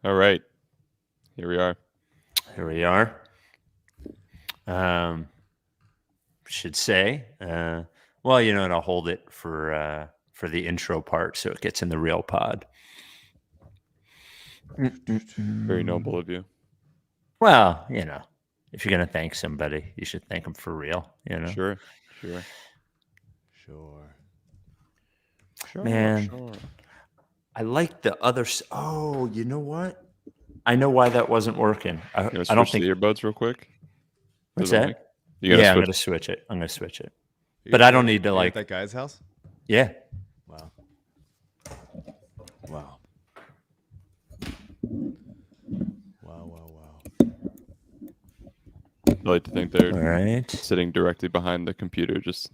All right. Here we are. Should say, well, you know, and I'll hold it for the intro part so it gets in the real pod. Very noble of you. Well, you know, if you're going to thank somebody, you should thank them for real, you know? Sure. Man, I like the other... Oh, you know what? I know why that wasn't working. I don't think... the earbuds real quick? What's that? Mic? Yeah, I'm going to switch it. But I don't need to, like... At that guy's house? Yeah. Wow. I like to think they're All right. sitting directly behind the computer, just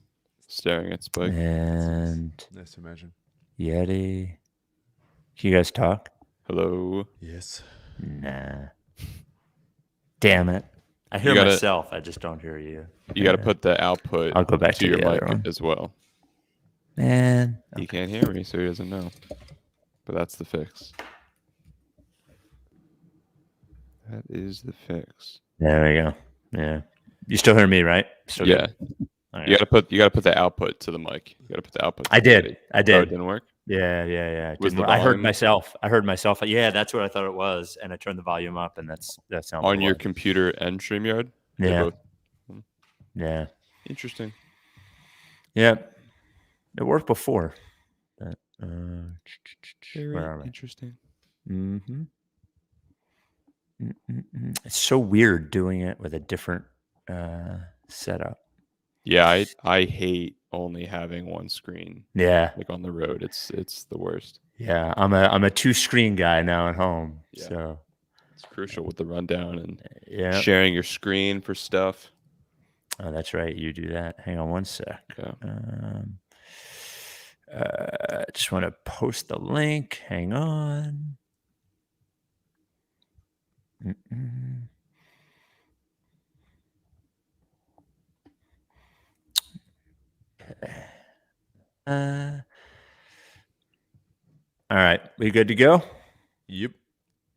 staring at Spike. And nice to imagine. Yeti. Can you guys talk? Hello. Yes. Nah. Damn it. I hear myself. I just don't hear you. You got to put the output I'll go back to your the mic other one. as well. Man. He can't hear me, so he doesn't know. But that's the fix. That is the fix. There we go. Yeah. You still hear me, right? Still yeah. Right. You gotta put the output to the mic. You gotta put the output. I did. Oh, it didn't work? Yeah. I heard myself. Yeah, that's what I thought it was, and I turned the volume up, and that's not on your computer and StreamYard. Yeah. Yeah. Interesting. Yeah. It worked before. But, very interesting. Mm-hmm. It's so weird doing it with a different setup. Yeah, I hate only having one screen. Yeah, like on the road, it's the worst. Yeah, I'm a 2-screen guy now at home. Yeah. So it's crucial with the rundown and sharing your screen for stuff. Oh, that's right. You do that. Hang on one sec. Yeah. I just want to post the link. Hang on. All right, we good to go? Yep.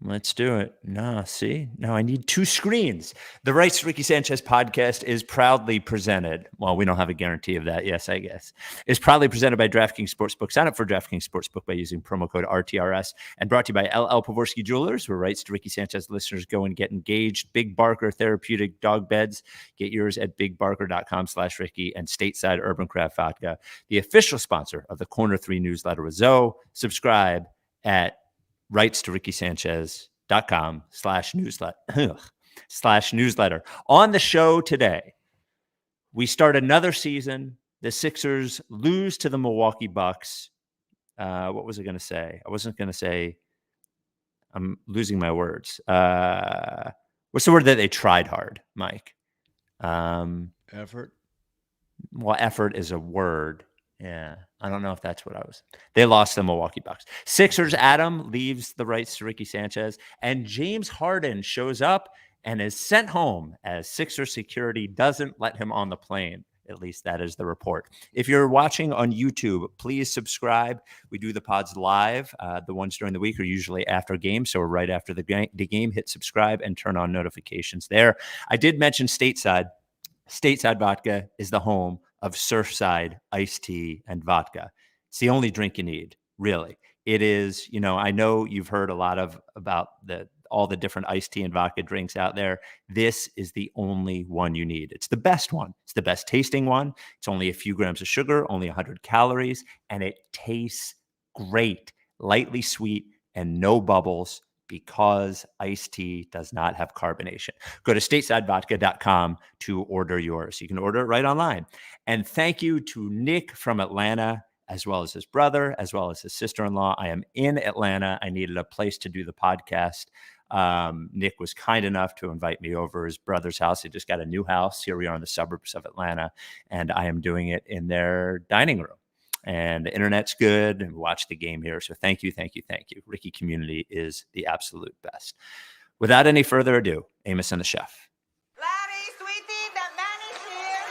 Let's do it. No, see? No, I need 2 screens. The Rights to Ricky Sanchez podcast is proudly presented. Well, we don't have a guarantee of that. Yes, I guess. It's proudly presented by DraftKings Sportsbook. Sign up for DraftKings Sportsbook by using promo code RTRS, and brought to you by LL Pavorsky Jewelers, where Rights to Ricky Sanchez listeners go and get engaged. Big Barker Therapeutic Dog Beds. Get yours at bigbarker.com/Ricky, and Stateside Urban Craft Vodka, the official sponsor of the Corner 3 newsletter with Zoe. Subscribe at rightstoRickySanchez.com/newsletter. On the show today, we start another season. The Sixers lose to the Milwaukee Bucks. What was I going to say? I wasn't going to say. I'm losing my words. What's the word that they tried hard, Mike? Effort. Well, effort is a word. Yeah, I don't know if that's what I was. They lost the Milwaukee Bucks. Sixers, Adam leaves the Rights to Ricky Sanchez, and James Harden shows up and is sent home as Sixer security doesn't let him on the plane. At least that is the report. If you're watching on YouTube, please subscribe. We do the pods live. The ones during the week are usually after games, so right after the game, hit subscribe and turn on notifications there. I did mention Stateside. Stateside Vodka is the home of Surfside iced tea and vodka. It's the only drink you need, really. It is, I know you've heard a lot about all the different iced tea and vodka drinks out there. This is the only one you need. It's the best one. It's the best tasting one. It's only a few grams of sugar, only 100 calories, and it tastes great, lightly sweet, and no bubbles, because iced tea does not have carbonation. Go to statesidevodka.com to order yours. You can order it right online. And thank you to Nick from Atlanta, as well as his brother, as well as his sister-in-law. I am in Atlanta. I needed a place to do the podcast. Nick was kind enough to invite me over his brother's house. He just got a new house. Here we are in the suburbs of Atlanta, and I am doing it in their dining room. And the internet's good, and watch the game here. So thank you. Ricky community is the absolute best. Without any further ado, Amos and the Chef. Larry, sweetie, the man is here.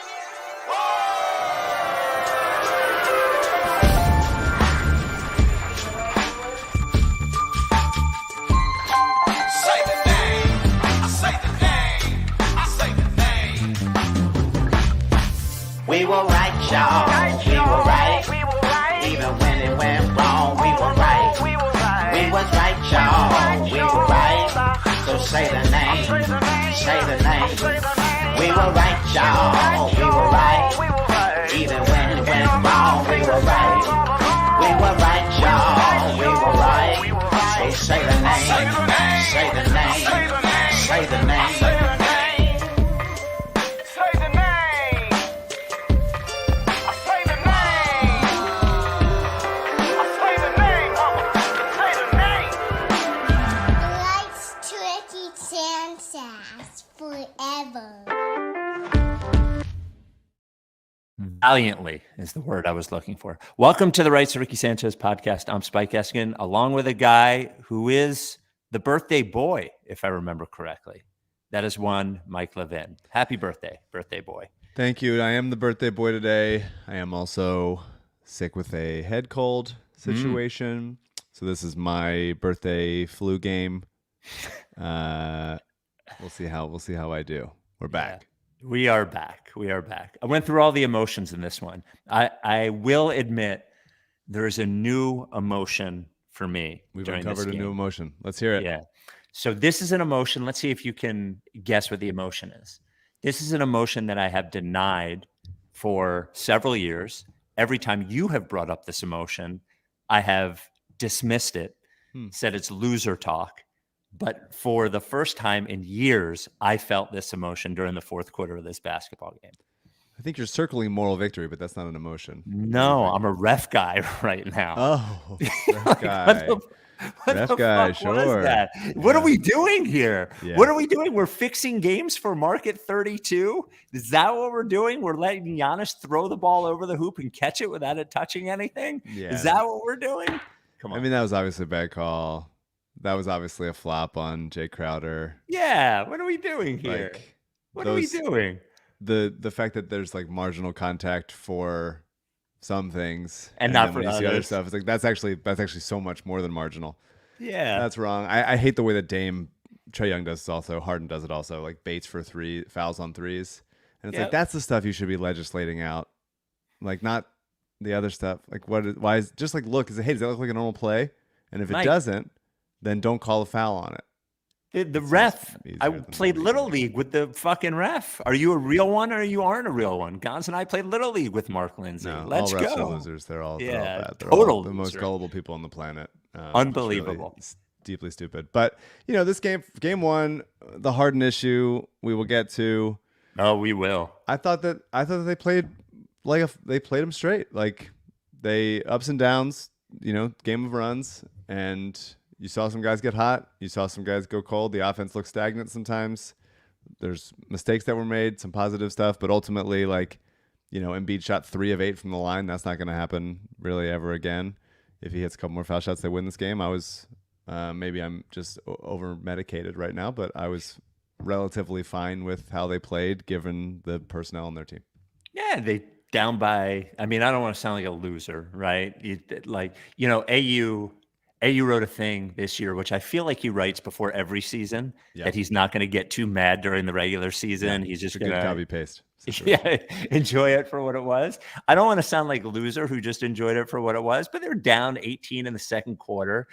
was right, y'all. We were right. So say the name. Say the name. We were right, y'all. We were right. Even when it went wrong, we were right. We were right, y'all. We were right. So say the name. Say the name. Say the name. Say the name. Say the name. I say the name. I say the name. Say the name. Rights To Ricky Sanchez forever. Valiantly is the word I was looking for. Welcome to the Rights To Ricky Sanchez podcast. I'm Spike Eskin, along with a guy who is the birthday boy, if I remember correctly. That is one Mike Levin. Happy birthday, birthday boy. Thank you. I am the birthday boy today. I am also sick with a head cold situation. So this is my birthday flu game. We'll see how I do. We're back. Yeah. We are back. We are back. I went through all the emotions in this one. I will admit there is a new emotion for me. We've during uncovered this a new game. emotion. Let's hear it. Yeah. So this is an emotion. Let's see if you can guess what the emotion is. This is an emotion that I have denied for several years. Every time you have brought up this emotion, I have dismissed it, said it's loser talk. But for the first time in years, I felt this emotion during the fourth quarter of this basketball game. I think you're circling moral victory, but that's not an emotion. No, I'm a ref guy right now. Oh, ref guy. What Ref the guy, fuck was sure. that? What are we doing here? Yeah. What are we doing? We're fixing games for Market 32? Is that what we're doing? We're letting Giannis throw the ball over the hoop and catch it without it touching anything? Yeah. Is that what we're doing? Come on. I mean, that was obviously a bad call. That was obviously a flop on Jay Crowder. Yeah. What are we doing here? Like, What are we doing? The fact that there's like marginal contact for some things And not then for when you see other others. stuff, it's like that's actually so much more than marginal. Yeah. That's wrong. I hate the way that Trae Young does this also. Harden does it also. Like baits for fouls on threes. And it's like, that's the stuff you should be legislating out. Like not the other stuff. Like why is just like, look, hey, does that look like a normal play? And if it doesn't, then don't call a foul on it. The ref, I than played what we Little do. League with the fucking ref. Are you a real one or you aren't a real one? Gons and I played Little League with Mark Lindsay. No, Let's all refs go. are losers. They're all Yeah, bad. They're total all the most loser. gullible people on the planet. Unbelievable. It's deeply stupid. But this game one, the Harden issue, we will get to. Oh, we will. I thought that they played they played them straight. Like they ups and downs. Game of runs, and you saw some guys get hot. You saw some guys go cold. The offense looked stagnant sometimes. There's mistakes that were made, some positive stuff, but ultimately, Embiid shot 3 of 8 from the line. That's not going to happen really ever again. If he hits a couple more foul shots, they win this game. I was maybe I'm just over medicated right now, but I was relatively fine with how they played given the personnel on their team. Yeah, they down by. I mean, I don't want to sound like a loser, right? AU wrote a thing this year, which I feel like he writes before every season, that he's not going to get too mad during the regular season. He's just going to copy paste. Enjoy it for what it was. I don't want to sound like a loser who just enjoyed it for what it was, but they're down 18 in the second quarter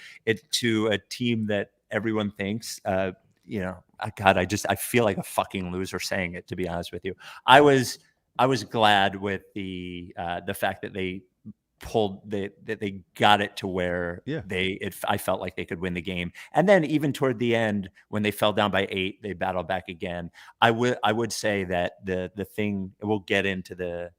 to a team that everyone thinks, God, I feel like a fucking loser saying it, to be honest with you. I was glad with the fact that they that they got it to where I felt like they could win the game. And then even toward the end, when they fell down by 8, they battled back again. I would say that the thing, we'll get into the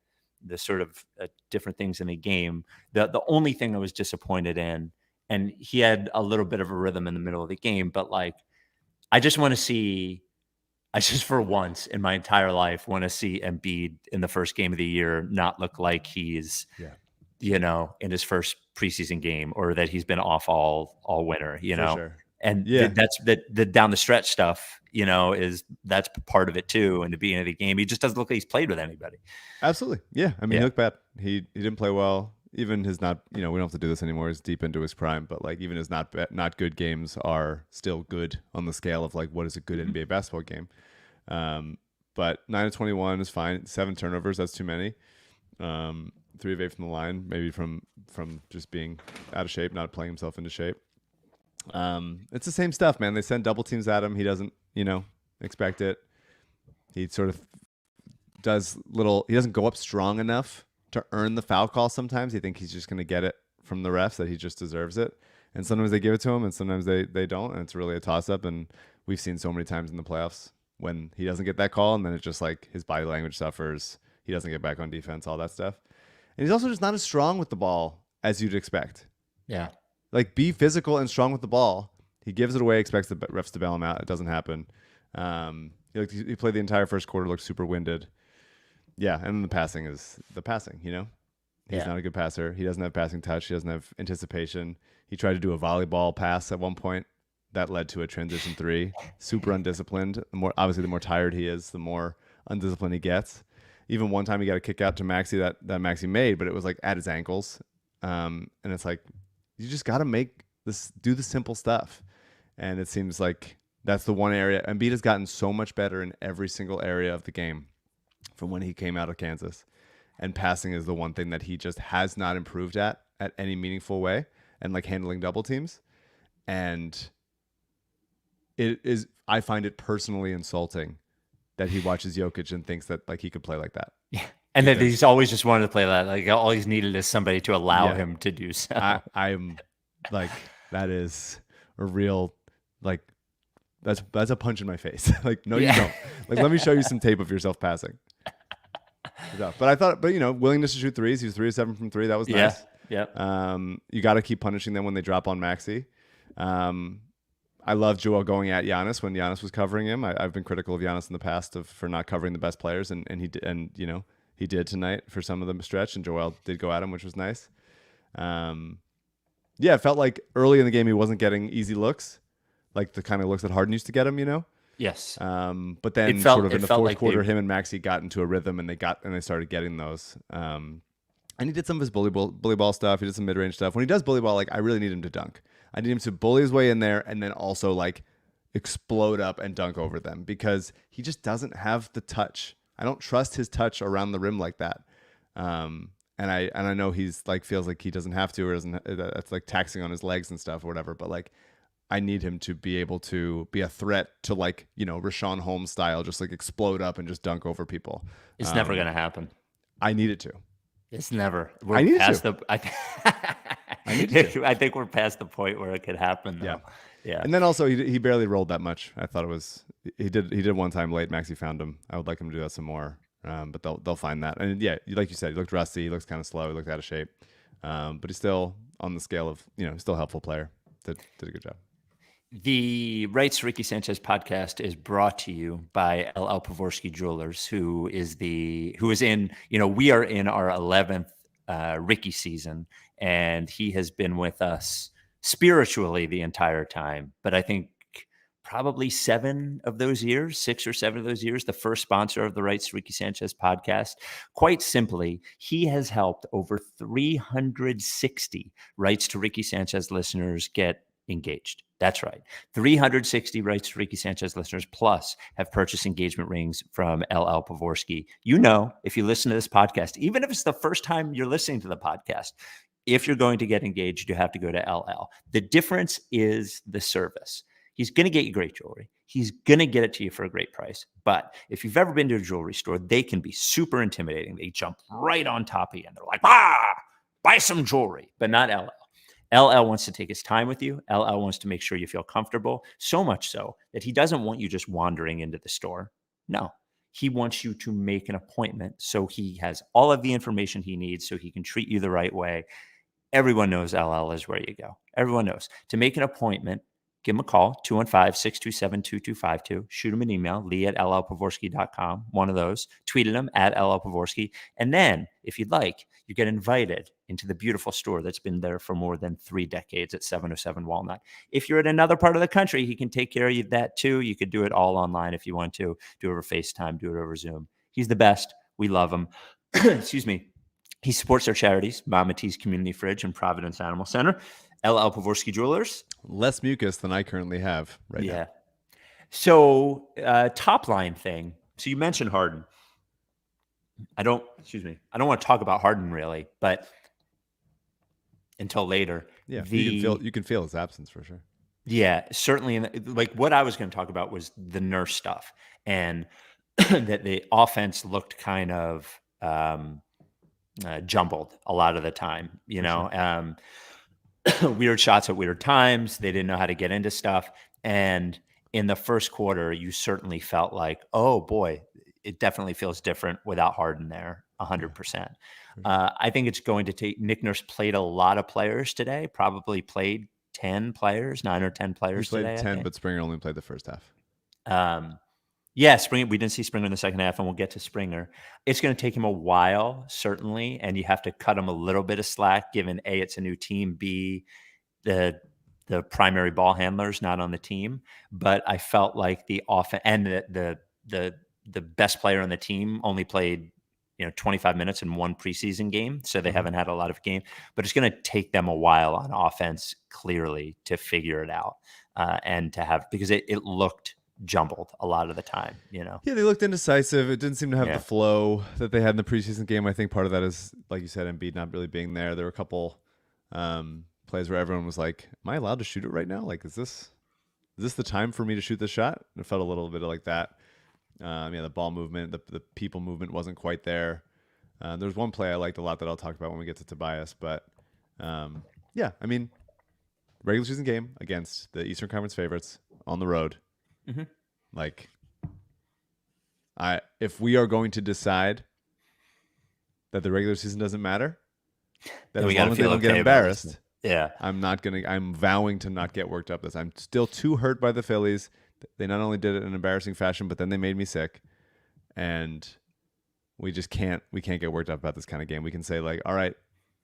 sort of different things in the game. The only thing I was disappointed in, and he had a little bit of a rhythm in the middle of the game, but I just for once in my entire life want to see Embiid in the first game of the year not look like he's in his first preseason game, or that he's been off all winter, Sure. And that's the down the stretch stuff, that's part of it too. And the beginning of the game, he just doesn't look like he's played with anybody. Absolutely. Yeah. I mean, he looked bad. He didn't play well. Even his we don't have to do this anymore. He's deep into his prime, but even his not good games are still good on the scale of what is a good NBA basketball game. But 9 of 21 is fine. 7 turnovers. That's too many. 3 of 8 from the line, maybe from just being out of shape, not playing himself into shape. It's the same stuff, man. They send double teams at him. He doesn't, expect it. He sort of he doesn't go up strong enough to earn the foul call sometimes. He thinks he's just going to get it from the refs, that he just deserves it. And sometimes they give it to him and sometimes they don't. And it's really a toss-up. And we've seen so many times in the playoffs when he doesn't get that call, and then it's just like his body language suffers. He doesn't get back on defense, all that stuff. And he's also just not as strong with the ball as you'd expect. Yeah. Like, be physical and strong with the ball. He gives it away, expects the refs to bail him out. It doesn't happen. He played the entire first quarter, looked super winded. Yeah, and the passing is the passing, He's not a good passer. He doesn't have passing touch. He doesn't have anticipation. He tried to do a volleyball pass at one point. That led to a transition three. Super undisciplined. The more tired he is, the more undisciplined he gets. Even one time he got a kick out to Maxey that Maxey made, but it was like at his ankles. And it's like, you just got to do the simple stuff. And it seems like that's the one area. Embiid has gotten so much better in every single area of the game from when he came out of Kansas. And passing is the one thing that he just has not improved at any meaningful way, and like handling double teams. And I find it personally insulting that he watches Jokic and thinks that like he could play like that. Yeah. And that he's always just wanted to play that. Like, all he's needed is somebody to allow him to do so. I'm like, that is a real, like, that's a punch in my face. Like, no, you don't. Like, let me show you some tape of yourself passing. But willingness to shoot threes. He was 3 of 7 from 3. That was nice. Yeah. You got to keep punishing them when they drop on Maxey. I love Joel going at Giannis when Giannis was covering him. I've been critical of Giannis in the past for not covering the best players, and he did tonight for some of the stretch, and Joel did go at him, which was nice. It felt like early in the game he wasn't getting easy looks, like the kind of looks that Harden used to get him, Yes. But then in the fourth quarter, him and Maxey got into a rhythm, and they started getting those. And he did some of his bully ball stuff. He did some mid-range stuff. When he does bully ball, like, I really need him to dunk. I need him to bully his way in there and then also like explode up and dunk over them, because he just doesn't have the touch. I don't trust his touch around the rim like that. And I know he's like feels like he doesn't have to, or doesn't. That's like taxing on his legs and stuff or whatever. But like, I need him to be able to be a threat to, like, Rashawn Holmes style, just like explode up and just dunk over people. It's never going to happen. I need it to. It's never. I need it to. I think we're past the point where it could happen, though. Yeah. And then also he barely rolled that much. I thought it was he did one time late. Maxey found him. I would like him to do that some more. But they'll find that. And yeah, like you said, he looked rusty. He looks kind of slow. He looked out of shape. But he's still on the scale of still a helpful player. Did a good job. The Rights to Ricky Sanchez podcast is brought to you by LL Pavorsky Jewelers, who is in, we are in our 11th Ricky season, and he has been with us spiritually the entire time. But I think probably 6 or 7 of those years, the first sponsor of the Rights to Ricky Sanchez podcast. Quite simply, he has helped over 360 Rights to Ricky Sanchez listeners get engaged. That's right. 360 Rights to Ricky Sanchez listeners plus have purchased engagement rings from LL Pavorsky. If you listen to this podcast, even if it's the first time you're listening to the podcast, if you're going to get engaged, you have to go to LL. The difference is the service. He's going to get you great jewelry. He's going to get it to you for a great price. But if you've ever been to a jewelry store, they can be super intimidating. They jump right on top of you and they're like, buy some jewelry, but not LL. LL wants to take his time with you. LL wants to make sure you feel comfortable, so much so that he doesn't want you just wandering into the store. No, he wants you to make an appointment so he has all of the information he needs so he can treat you the right way. Everyone knows LL is where you go. Everyone knows. To make an appointment, give him a call, 215-627-2252. Shoot him an email, lee@llpavorsky.com, one of those. Tweet at him @llpavorsky. And then, if you'd like, you get invited into the beautiful store that's been there for more than 3 decades at 707 Walnut. If you're in another part of the country, he can take care of that too. You could do it all online if you want to. Do it over FaceTime, do it over Zoom. He's the best. We love him. Excuse me. He supports our charities, Mama T's Community Fridge and Providence Animal Center. LL Pavorsky Jewelers. Less mucus than I currently have right now. Yeah. So top line thing. So you mentioned Harden. I don't want to talk about Harden really, but until later. Yeah, you can feel his absence for sure. Yeah, certainly. Like what I was going to talk about was the nurse stuff, and that the offense looked kind of jumbled a lot of the time. Weird shots at weird times. They didn't know how to get into stuff. And in the first quarter, you certainly felt like, oh boy, it definitely feels different without Harden there, 100%. I think it's going to take. Nick Nurse played a lot of players today. Probably played 10 players, 9 or 10 players He played today. 10, but Springer only played the first half. Yeah, Springer. We didn't see Springer in the second half, and we'll get to Springer. It's going to take him a while, certainly, and you have to cut him a little bit of slack, given A, it's a new team, B, the primary ball handler's not on the team. But I felt like the offense and the best player on the team only played 25 minutes in one preseason game, so they haven't had a lot of game. But it's going to take them a while on offense, clearly, to figure it out and to have, because it looked jumbled a lot of the time. Yeah, they looked indecisive. It didn't seem to have the flow that they had in the preseason game. I think part of that is, like you said, Embiid not really being there. There were a couple plays where everyone was like, am I allowed to shoot it right now? Like, is this the time for me to shoot this shot? It felt a little bit like that. The ball movement, the people movement wasn't quite there. There's one play I liked a lot that I'll talk about when we get to Tobias. But regular season game against the Eastern Conference favorites on the road. Mm-hmm. Like, if we are going to decide that the regular season doesn't matter, that as long as they don't get embarrassed, I'm vowing to not get worked up. I'm still too hurt by the Phillies. They not only did it in an embarrassing fashion, but then they made me sick, and we can't get worked up about this kind of game. We can say, like, all right,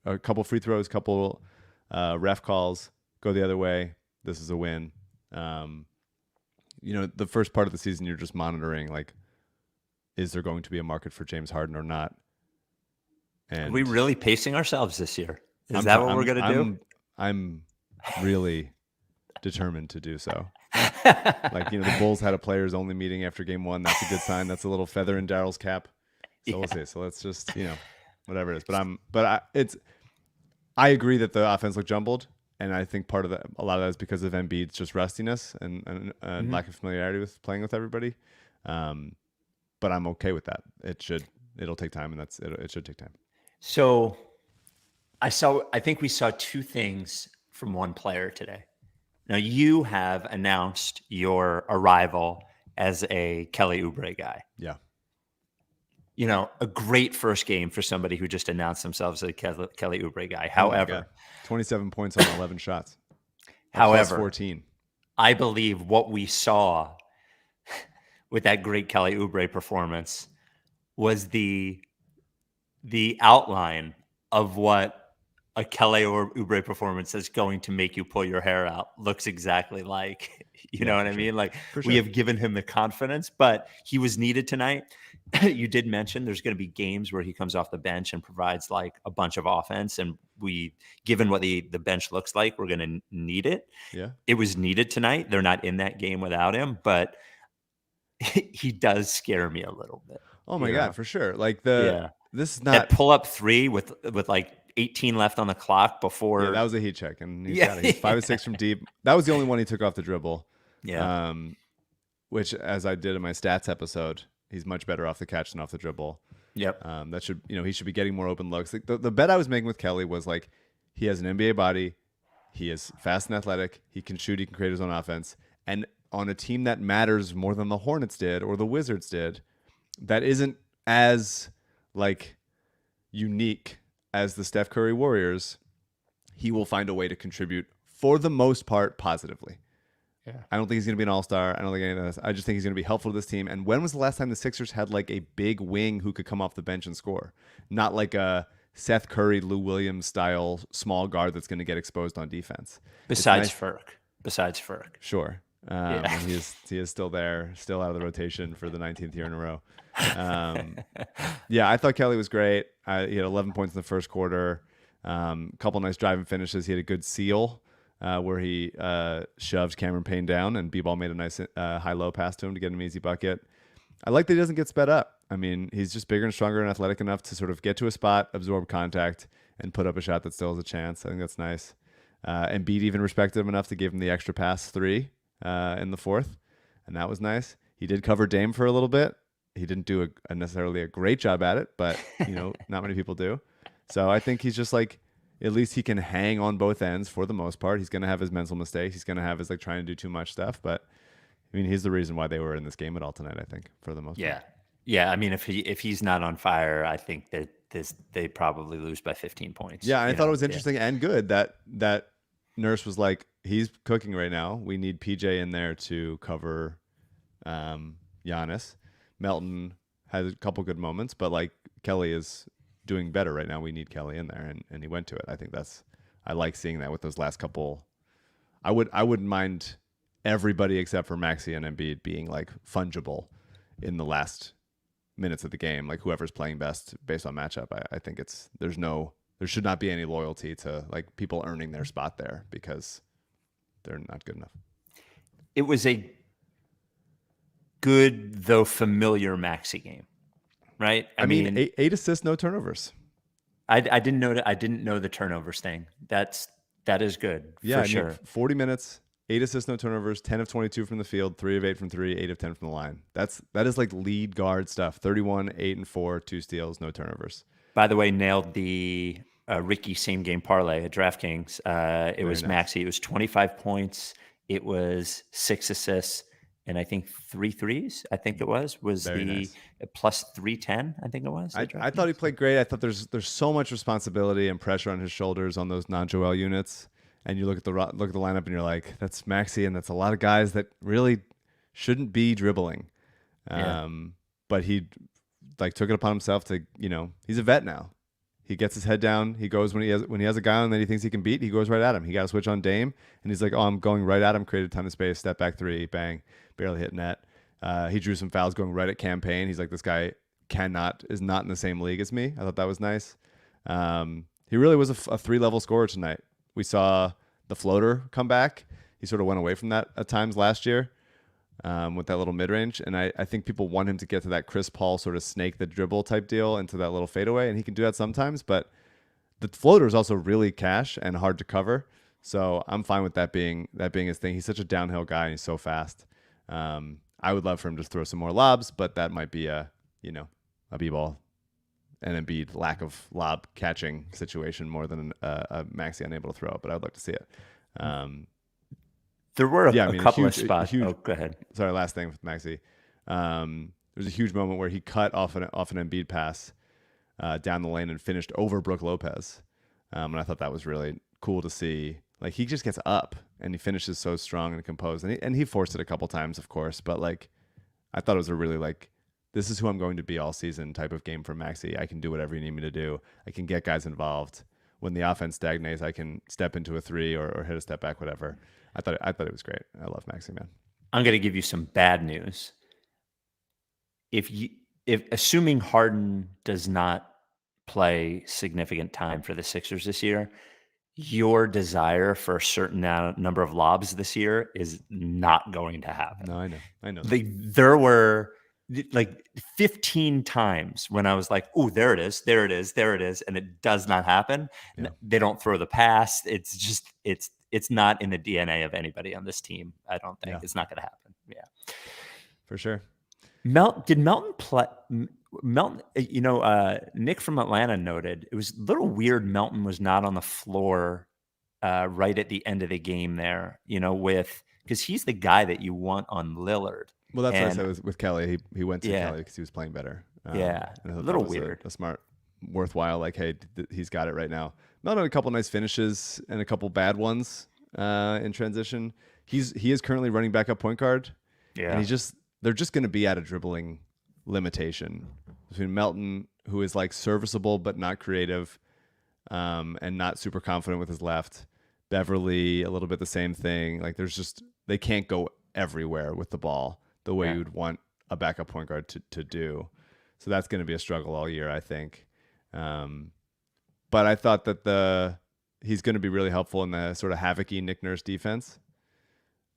a couple free throws, couple ref calls, go the other way. This is a win. The first part of the season, you're just monitoring, like, is there going to be a market for James Harden or not? And are we really pacing ourselves this year? Is that what we're going to do? I'm really determined to do so. Like, the Bulls had a players only meeting after game 1. That's a good sign. That's a little feather in Daryl's cap. So we'll see. So let's just, whatever it is. I agree that the offense looked jumbled. And I think a lot of that is because of Embiid's just rustiness and lack of familiarity with playing with everybody. But I'm okay with that. It'll take time, and it should take time. So I think we saw two things from one player today. Now, you have announced your arrival as a Kelly Oubre guy. Yeah. A great first game for somebody who just announced themselves as a Kelly Oubre guy. However, 27 points on 11 shots. However, 14. I believe what we saw with that great Kelly Oubre performance was the outline of what a Kelly or Oubre performance that's going to make you pull your hair out looks exactly like. You know what I mean? Like, we have given him the confidence, but he was needed tonight. You did mention there's going to be games where he comes off the bench and provides like a bunch of offense, and given what the bench looks like, we're going to need it. Yeah, it was needed tonight. They're not in that game without him, but he does scare me a little bit. Oh my God, for sure. Like this is not that pull up 3 with like 18 left on the clock before. Yeah, that was a heat check, and he's 5 of 6 from deep. That was the only one he took off the dribble. Yeah. Which, as I did in my stats episode, he's much better off the catch than off the dribble. Yep. That should, he should be getting more open looks. Like the bet I was making with Kelly was like, he has an NBA body, he is fast and athletic, he can shoot, he can create his own offense, and on a team that matters more than the Hornets did or the Wizards did, that isn't as like unique as the Steph Curry Warriors, he will find a way to contribute for the most part positively. Yeah. I don't think he's going to be an all-star. I don't think anything else. I just think he's going to be helpful to this team. And when was the last time the Sixers had like a big wing who could come off the bench and score? Not like a Seth Curry, Lou Williams style small guard that's going to get exposed on defense. Besides Furk. Sure. And he is still there, still out of the rotation for the 19th year in a row. I thought Kelly was great. He had 11 points in the first quarter. Couple nice driving finishes. He had a good seal where he shoved Cameron Payne down, and B-Ball made a nice high-low pass to him to get an easy bucket. I like that he doesn't get sped up. I mean, he's just bigger and stronger and athletic enough to sort of get to a spot, absorb contact, and put up a shot that still has a chance. I think that's nice. Embiid even respected him enough to give him the extra pass 3 in the fourth, and that was nice. He did cover Dame for a little bit. He didn't do necessarily a great job at it, but not many people do. So I think he's just like, at least he can hang on both ends for the most part. He's going to have his mental mistakes. He's going to have his like trying to do too much stuff, but I mean, he's the reason why they were in this game at all tonight, I think, for the most part. Yeah. I mean, if he's not on fire, I think that they probably lose by 15 points. Yeah, I thought it was interesting and good that Nurse was like, he's cooking right now. We need PJ in there to cover Giannis. Melton has a couple good moments, but like Kelly is doing better right now. We need Kelly in there, and he went to it. I think I like seeing that with those last couple. I wouldn't mind everybody except for Maxey and Embiid being like fungible in the last minutes of the game, like whoever's playing best based on matchup. I think there should not be any loyalty to like people earning their spot there because they're not good enough. It was a good though familiar Maxey game, right? I mean 8 assists, no turnovers. I didn't know the turnovers thing. That is good. Yeah, for sure. 40 minutes, 8 assists, no turnovers, 10 of 22 from the field, 3 of 8 from 3, 8 of 10 from the line. That is like lead guard stuff. 31, 8 and 4, 2 steals, no turnovers. By the way, nailed the Ricky same game parlay at DraftKings. It was nice. Maxey. It was 25 points. It was 6 assists and I think 3 threes. I think it was Very the nice. Plus 310. I think it was. I thought he played great. I thought there's so much responsibility and pressure on his shoulders on those non-Joel units. And you look at the lineup and you're like, that's Maxey, and that's a lot of guys that really shouldn't be dribbling. But he like took it upon himself to, he's a vet now. He gets his head down. He goes when he has a guy on that he thinks he can beat, he goes right at him. He got a switch on Dame, and he's like, oh, I'm going right at him. Created a ton of space. Step back 3, bang, barely hit net. He drew some fouls going right at Campaign. He's like, this guy is not in the same league as me. I thought that was nice. He really was a 3-level scorer tonight. We saw the floater come back. He sort of went away from that at times last year with that little mid-range. And I think people want him to get to that Chris Paul sort of snake the dribble type deal into that little fadeaway. And he can do that sometimes. But the floater is also really cash and hard to cover. So I'm fine with that being his thing. He's such a downhill guy and he's so fast. I would love for him to throw some more lobs, but that might be a B-ball and Embiid lack of lob catching situation more than a Maxey unable to throw it, but I'd like to see it. There were a couple of spots. Go ahead. Sorry, last thing with Maxey. There's a huge moment where he cut off an Embiid pass down the lane and finished over Brook Lopez. And I thought that was really cool to see. Like, he just gets up and he finishes so strong and composed. And he forced it a couple times, of course, but like, I thought it was a really like, this is who I'm going to be all season type of game for Maxey. I can do whatever you need me to do. I can get guys involved. When the offense stagnates, I can step into a 3 or hit a step back, whatever. I thought it was great. I love Maxey, man. I'm going to give you some bad news. If assuming Harden does not play significant time for the Sixers this year, your desire for a certain number of lobs this year is not going to happen. No, I know. There were like 15 times when I was like, "Oh, there it is, and it does not happen. Yeah. They don't throw the pass. It's just it's not in the DNA of anybody on this team. I don't think it's not going to happen. Yeah, for sure. Did Melton play? Melton, Nick from Atlanta noted it was a little weird. Melton was not on the floor right at the end of the game there. Because he's the guy that you want on Lillard. Well, that's what I said with Kelly. He went to Kelly because he was playing better. A little weird. A smart, worthwhile, like, hey, he's got it right now. Melton had a couple nice finishes and a couple bad ones in transition. He is currently running backup point guard. Yeah. And they're just going to be at a dribbling limitation between Melton, who is like serviceable but not creative, and not super confident with his left. Beverly, a little bit the same thing. Like, they can't go everywhere with the ball the way you would want a backup point guard to do. So that's going to be a struggle all year, I think. But I thought that he's going to be really helpful in the sort of havoc-y Nick Nurse defense.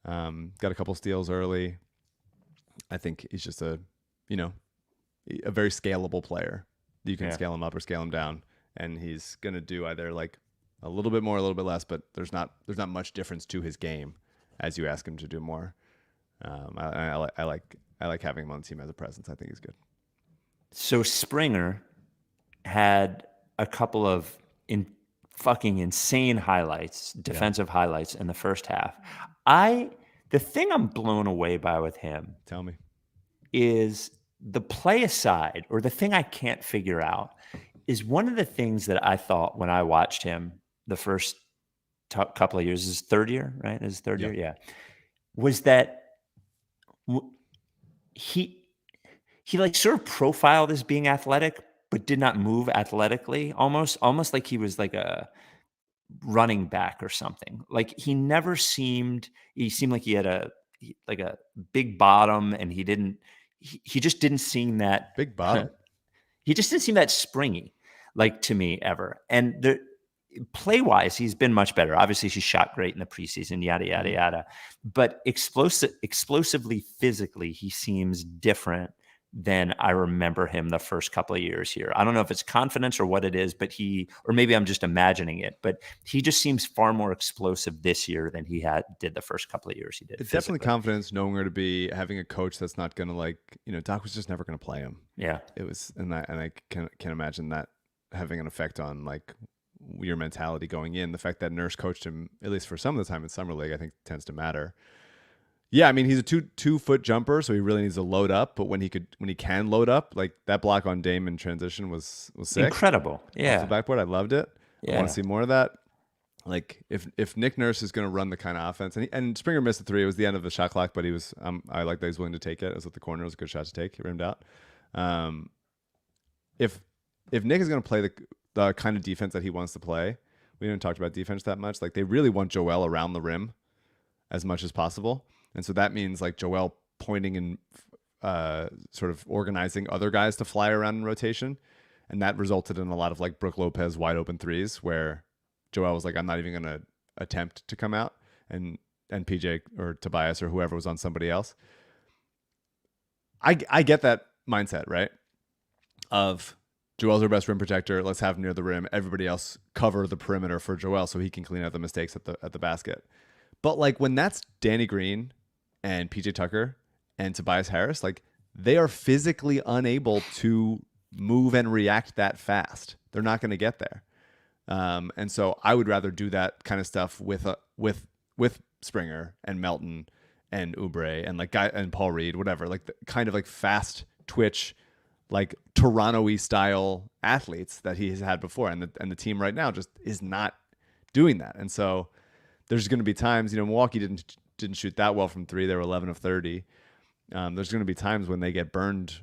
Got a couple steals early. I think he's just a very scalable player. You can scale him up or scale him down, and he's going to do either like a little bit more, a little bit less, but there's not much difference to his game as you ask him to do more. I like having him on the team as a presence. I think he's good. So Springer had a couple of fucking insane highlights, defensive highlights in the first half. The thing I'm blown away by with him, Tell me, is the play aside, or the thing I can't figure out, is one of the things that I thought when I watched him the first couple of years, his third year, right? His third year, yeah, was that he like sort of profiled as being athletic, but did not move athletically. Almost like he was like a running back or something. Like he seemed like he had a big bottom, and he just didn't seem that big bottom. He just didn't seem that springy, like, to me, ever. And the play-wise, he's been much better. Obviously, she shot great in the preseason, yada, yada, yada. But explosively, physically, he seems different than I remember him the first couple of years here. I don't know if it's confidence or what it is, but or maybe I'm just imagining it, but he just seems far more explosive this year than he did the first couple of years he did. It's definitely confidence, knowing where to be, having a coach that's not going to Doc was just never going to play him. Yeah. It was, and I can't imagine that having an effect on like your mentality going in. The fact that Nurse coached him, at least for some of the time in Summer League, I think tends to matter. Yeah, I mean, he's a 2-foot jumper, so he really needs to load up. But when he can load up, like that block on Dame in transition was sick. Incredible. Yeah. Off the backboard, I loved it. Yeah. I want to see more of that. Like if Nick Nurse is going to run the kind of offense, and Springer missed the three, it was the end of the shot clock, but he was I like that he's willing to take it. It was at the corner, it was a good shot to take. He rimmed out. If Nick is going to play the kind of defense that he wants to play, we didn't talk about defense that much. Like they really want Joel around the rim as much as possible. And so that means like Joel pointing and sort of organizing other guys to fly around in rotation. And that resulted in a lot of like Brook Lopez wide open threes where Joel was like, I'm not even going to attempt to come out. And PJ or Tobias or whoever was on somebody else. I get that mindset, right? Of Joel's our best rim protector. Let's have him near the rim. Everybody else cover the perimeter for Joel so he can clean out the mistakes at the basket. But like when that's Danny Green and PJ Tucker and Tobias Harris, like they are physically unable to move and react that fast. They're not going to get there. And so I would rather do that kind of stuff with Springer and Melton and Oubre and and Paul Reed, whatever, like the kind of like fast twitch, like Toronto-y style athletes that he has had before. And the team right now just is not doing that. And so there's going to be times, Milwaukee didn't shoot that well from three. They were 11 of 30. There's going to be times when they get burned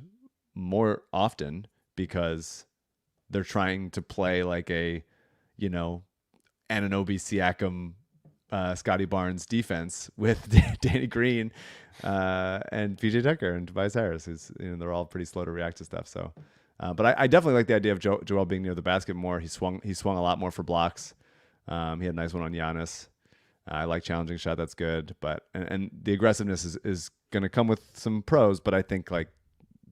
more often because they're trying to play like a, Anunoby, Siakam, Scotty Barnes defense with Danny Green and PJ Tucker and Tobias Harris, who's they're all pretty slow to react to stuff. So, but I definitely like the idea of Joel being near the basket more. He swung a lot more for blocks. He had a nice one on Giannis. I like challenging shot. That's good. But and the aggressiveness is going to come with some pros, but I think like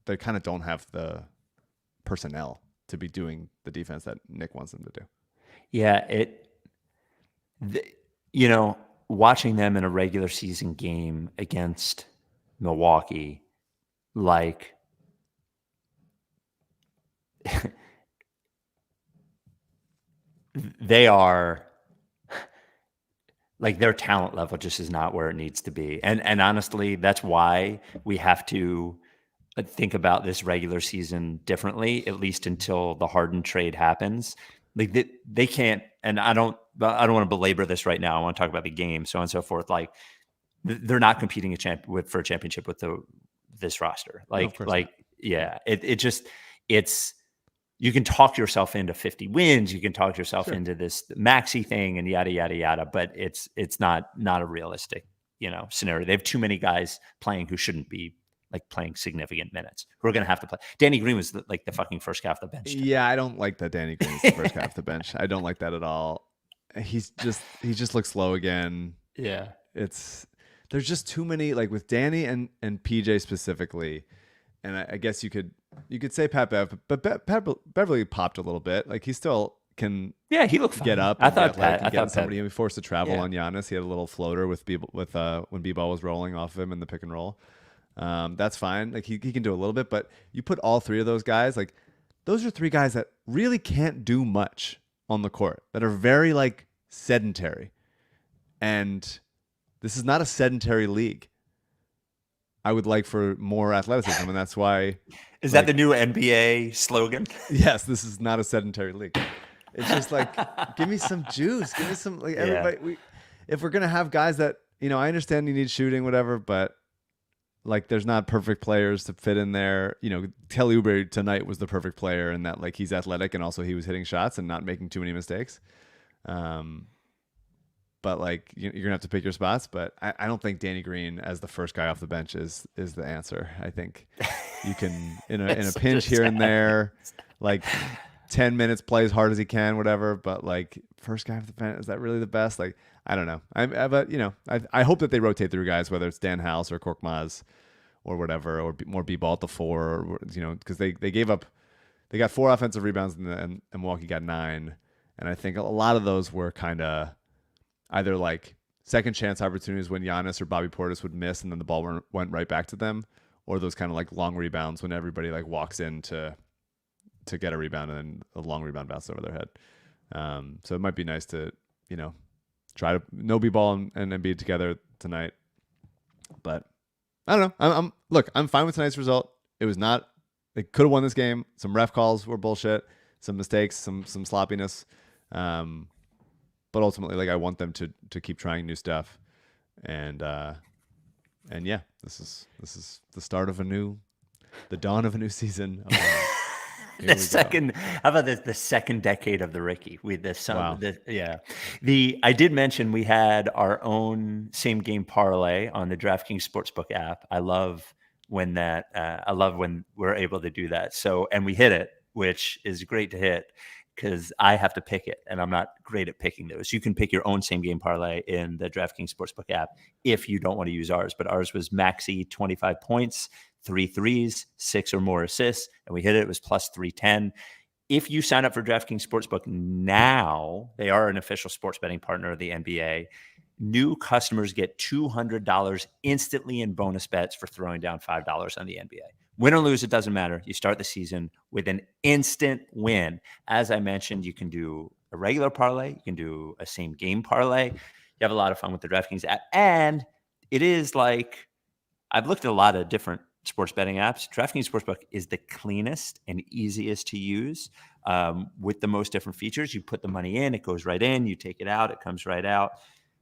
they kind of don't have the personnel to be doing the defense that Nick wants them to do. Yeah, watching them in a regular season game against Milwaukee, like they are like their talent level just is not where it needs to be. And honestly, that's why we have to think about this regular season differently, at least until the Harden trade happens. Like they can't, and I don't want to belabor this right now. I want to talk about the game, so on and so forth. Like they're not competing for a championship with this roster. Like, yeah, it's you can talk yourself into 50 wins. You can talk yourself into this Maxey thing and yada, yada, yada, but it's not a realistic, scenario. They have too many guys playing who shouldn't be like playing significant minutes, who are going to have to play. Danny Green was the fucking first guy off the bench. Yeah, I don't like that Danny Green's the first guy off the bench. I don't like that at all. He just looks slow again. Yeah. There's just too many, like with Danny and PJ specifically. And I guess you could say Pat Bev, but Beverly popped a little bit. Like he still can he looked fine. get up. I and thought get, like, Pat. I get thought somebody Pat. and be forced to travel Yeah. on Giannis. He had a little floater with when B-ball was rolling off of him in the pick and roll. That's fine. Like he can do a little bit, but you put all three of those guys, like those are three guys that really can't do much on the court, that are very like sedentary. And this is not a sedentary league. I would like for more athleticism, and that's why. Is that the new NBA slogan? Yes, this is not a sedentary league. It's just like, give me some juice. Give me some, like, everybody. If we're going to have guys that, I understand you need shooting, whatever, but like there's not perfect players to fit in there. Kelly Oubre tonight was the perfect player in that, like, he's athletic and also he was hitting shots and not making too many mistakes. But like you're gonna have to pick your spots. But I don't think Danny Green as the first guy off the bench is the answer. I think you can in a pinch here and there, like 10 minutes, play as hard as he can, whatever. But like first guy off the bench, is that really the best? Like I don't know. But I hope that they rotate through guys, whether it's Dan House or Korkmaz or whatever, or more B-ball at the 4, or because they got 4 offensive rebounds and Milwaukee got 9, and I think a lot of those were kind of either like second chance opportunities when Giannis or Bobby Portis would miss and then the ball went right back to them, or those kind of like long rebounds when everybody like walks in to get a rebound and then a long rebound bounce over their head. So it might be nice to, try to no B-ball and Embiid together tonight. But I don't know. I'm fine with tonight's result. It was not, they could have won this game. Some ref calls were bullshit, some mistakes, some sloppiness. But ultimately, like, I want them to keep trying new stuff, and yeah, this is the start of the dawn of a new season. How about the second decade of the Ricky with the sun? Wow. I did mention we had our own same game parlay on the DraftKings Sportsbook app. I love when we're able to do that. So, and we hit it, which is great to hit, because I have to pick it, and I'm not great at picking those. You can pick your own same game parlay in the DraftKings Sportsbook app if you don't want to use ours. But ours was Maxey 25 points, 3 threes, 6 or more assists, and we hit it. It was plus 310. If you sign up for DraftKings Sportsbook now, they are an official sports betting partner of the NBA. New customers get $200 instantly in bonus bets for throwing down $5 on the NBA. Win or lose, it doesn't matter. You start the season with an instant win. As I mentioned, you can do a regular parlay. You can do a same game parlay. You have a lot of fun with the DraftKings app. And it is like, I've looked at a lot of different sports betting apps. DraftKings Sportsbook is the cleanest and easiest to use, with the most different features. You put the money in, it goes right in. You take it out, it comes right out.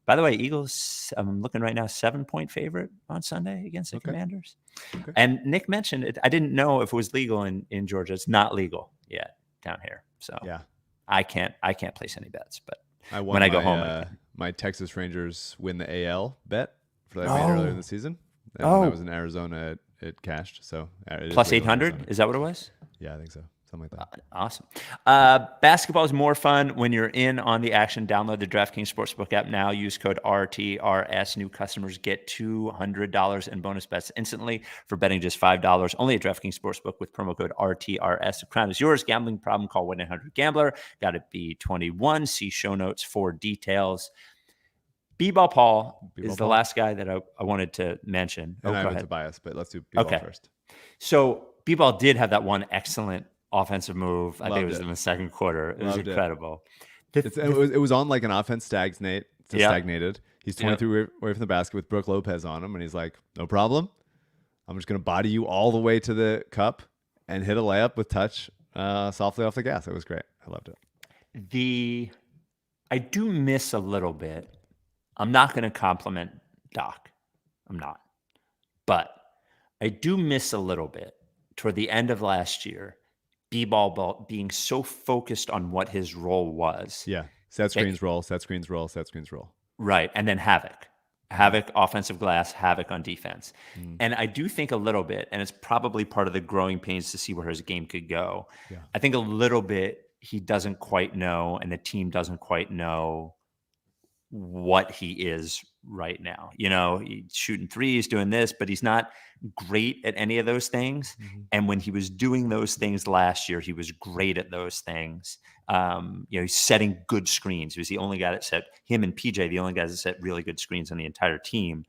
By the way, Eagles, I'm looking right now, 7-point favorite on Sunday against the Commanders. Okay. And Nick mentioned it. I didn't know if it was legal in Georgia. It's not legal yet down here. So yeah, I can't place any bets. But when I go home, my Texas Rangers win the AL bet for that I made earlier in the season. And when I was in Arizona, it cashed. So plus 800. Is that what it was? Yeah, I think so. Something like that. Awesome. Basketball is more fun when you're in on the action. Download the DraftKings Sportsbook app now. Use code RTRS. New customers get $200 in bonus bets instantly for betting just $5. Only at DraftKings Sportsbook with promo code RTRS. The crown is yours. Gambling problem? Call 1-800-GAMBLER. Got to be 21. See show notes for details. B-Ball Paul is the last guy that I wanted to mention. And I went to Tobias, but let's do B-Ball first. So B-Ball did have that one excellent offensive move. I think it was in the second quarter. It was incredible. It was on like an offense stagnated. He's 23 away from the basket with Brook Lopez on him, and he's like, no problem. I'm just going to body you all the way to the cup and hit a layup with touch softly off the gas. It was great. I loved it. I do miss a little bit. I'm not going to compliment Doc. I'm not. But I do miss a little bit toward the end of last year, B-ball being so focused on what his role was. Yeah. Set screens roll, set screens roll, set screens roll. Right. And then Havoc offensive glass, Havoc on defense. And I do think a little bit, and it's probably part of the growing pains to see where his game could go. Yeah. I think a little bit he doesn't quite know, and the team doesn't quite know what he is right now. He's shooting threes, doing this, but he's not great at any of those things. And when he was doing those things last year, he was great at those things. He's setting good screens. He was the only guy that him and PJ, the only guys that set really good screens on the entire team.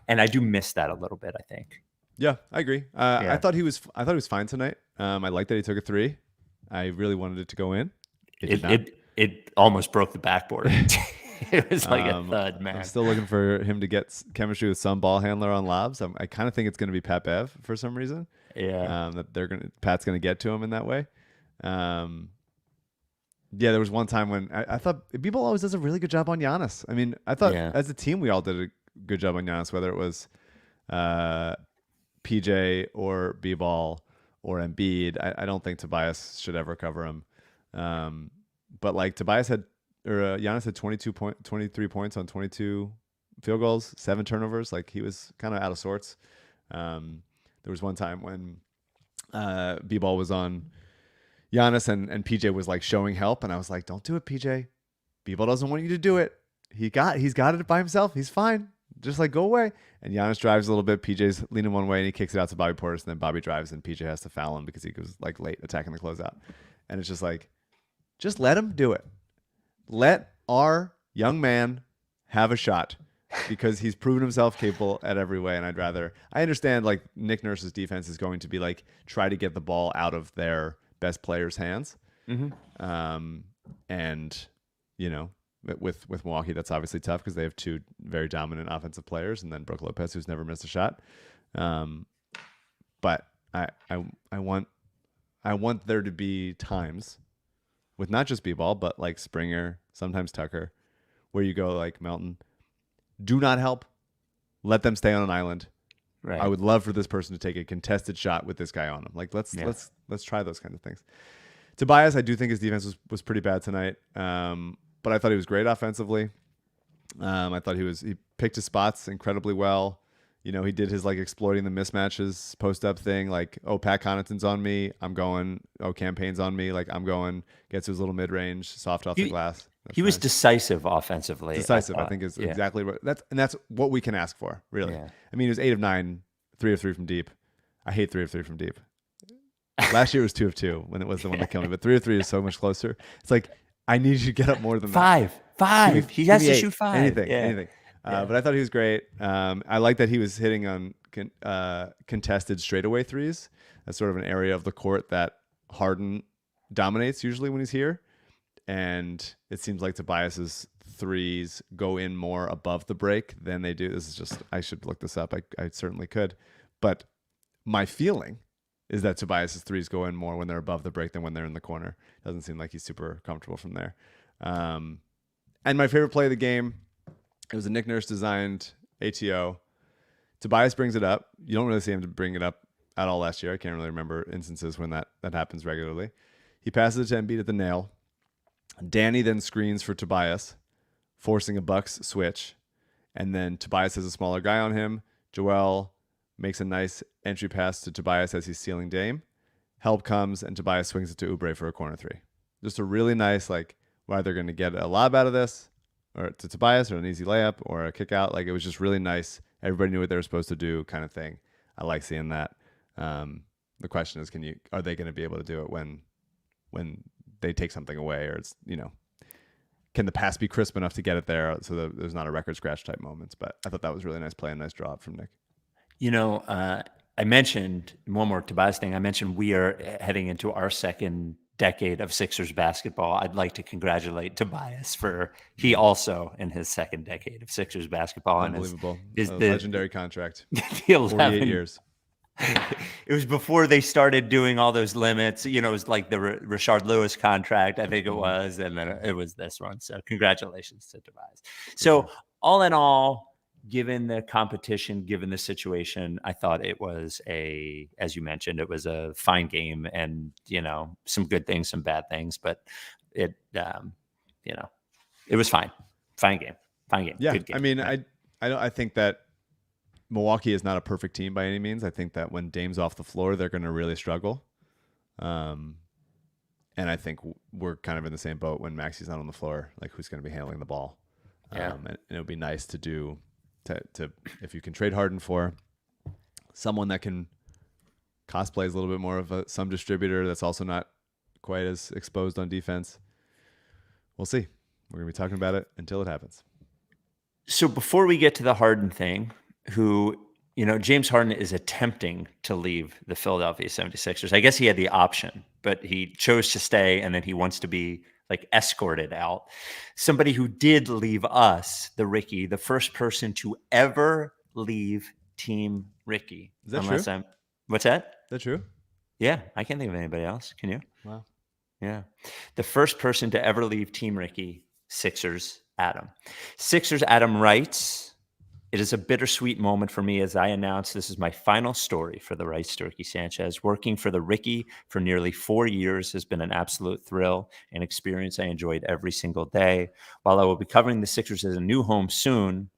And I do miss that a little bit, I think. Yeah, I agree. Yeah. I thought he was fine tonight. I like that he took a three. I really wanted it to go in. It almost broke the backboard. It was like a thud, man. I'm still looking for him to get chemistry with some ball handler on lobs. I kind of think it's going to be Pat Bev for some reason. Yeah. That Pat's going to get to him in that way. Yeah, there was one time when I thought B-Ball always does a really good job on Giannis. I mean, I thought as a team we all did a good job on Giannis, whether it was PJ or B-Ball or Embiid. I don't think Tobias should ever cover him. But like Giannis had 23 points on 22 field goals, 7 turnovers. Like he was kind of out of sorts. There was one time when B-Ball was on Giannis and PJ was like showing help, and I was like, "Don't do it, PJ. B-Ball doesn't want you to do it. He's got it by himself. He's fine. Just like go away." And Giannis drives a little bit. PJ's leaning one way and he kicks it out to Bobby Portis, and then Bobby drives and PJ has to foul him because he was like late attacking the closeout. And it's just like, just let him do it. Let our young man have a shot because he's proven himself capable at every way. And I understand like Nick Nurse's defense is going to be like, try to get the ball out of their best players' hands. And, with Milwaukee, that's obviously tough because they have 2 very dominant offensive players and then Brook Lopez, who's never missed a shot. But I want there to be times with not just B-Ball, but like Springer, sometimes Tucker, where you go like, Melton, do not help. Let them stay on an island. Right. I would love for this person to take a contested shot with this guy on him. Like let's try those kinds of things. Tobias, I do think his defense was pretty bad tonight. But I thought he was great offensively. I thought he picked his spots incredibly well. He did his like exploiting the mismatches post up thing. Like, oh, Pat Connaughton's on me, I'm going. Oh, Campaign's on me, like I'm going. Gets his little mid range, soft off the glass. He was decisive offensively. Decisive, I think, is exactly what that's what we can ask for, really. Yeah. I mean, he was 8 of 9, 3 of 3 from deep. I hate 3 of 3 from deep. Last year it was 2 of 2 when it was the one that killed me, but 3 of 3 is so much closer. It's like, I need you to get up more than that. 5. He has to shoot 5. Anything. But I thought he was great. I like that he was hitting on contested straightaway threes. That's sort of an area of the court that Harden dominates usually when he's here. And it seems like Tobias's threes go in more above the break than they do. This is just, I should look this up. I certainly could. But my feeling is that Tobias's threes go in more when they're above the break than when they're in the corner. Doesn't seem like he's super comfortable from there. And my favorite play of the game, it was a Nick Nurse designed ATO. Tobias brings it up. You don't really see him to bring it up at all last year. I can't really remember instances when that happens regularly. He passes it to Embiid at the nail. Danny then screens for Tobias, forcing a Bucks switch. And then Tobias has a smaller guy on him. Joel makes a nice entry pass to Tobias as he's sealing Dame. Help comes, and Tobias swings it to Oubre for a corner 3. Just a really nice, like, we're either going to get a lob out of this, or to Tobias, or an easy layup, or a kick out. Like, it was just really nice. Everybody knew what they were supposed to do, kind of thing. I like seeing that. The question is, are they going to be able to do it when they take something away, or it's, can the pass be crisp enough to get it there so that there's not a record scratch type moments? But I thought that was really nice play and nice draw from Nick. I mentioned one more Tobias thing. I mentioned we are heading into our second decade of Sixers basketball. I'd like to congratulate Tobias for he also in his second decade of Sixers basketball. Unbelievable. Is the legendary contract. The 11 48 years. It was before they started doing all those limits. It was like the Rashard Lewis contract, I think it was, and then it was this one. So congratulations to Tobias. So all in all, given the competition, given the situation, I thought it was as you mentioned, it was a fine game, and some good things, some bad things, but it was fine game. Yeah, good game. I mean, I think that Milwaukee is not a perfect team by any means. I think that when Dame's off the floor, they're going to really struggle. And I think we're kind of in the same boat when Maxey's not on the floor. Like, who's going to be handling the ball? And it would be nice to do to if you can trade Harden for someone that can cosplay as a little bit more of some distributor that's also not quite as exposed on defense. We'll see. We're going to be talking about it until it happens. So before we get to the Harden thing, James Harden is attempting to leave the Philadelphia 76ers. I guess he had the option, but he chose to stay, and then he wants to be like escorted out. Somebody who did leave us, the Ricky, the first person to ever leave Team Ricky. Is that true? What's that? Is that true? Yeah, I can't think of anybody else. Can you? Wow. Yeah. The first person to ever leave Team Ricky, Sixers Adam. Sixers Adam writes, "It is a bittersweet moment for me as I announce this is my final story for the Rights to Ricky Sanchez. Working for the Ricky for nearly 4 years has been an absolute thrill and experience I enjoyed every single day. While I will be covering the Sixers as a new home soon,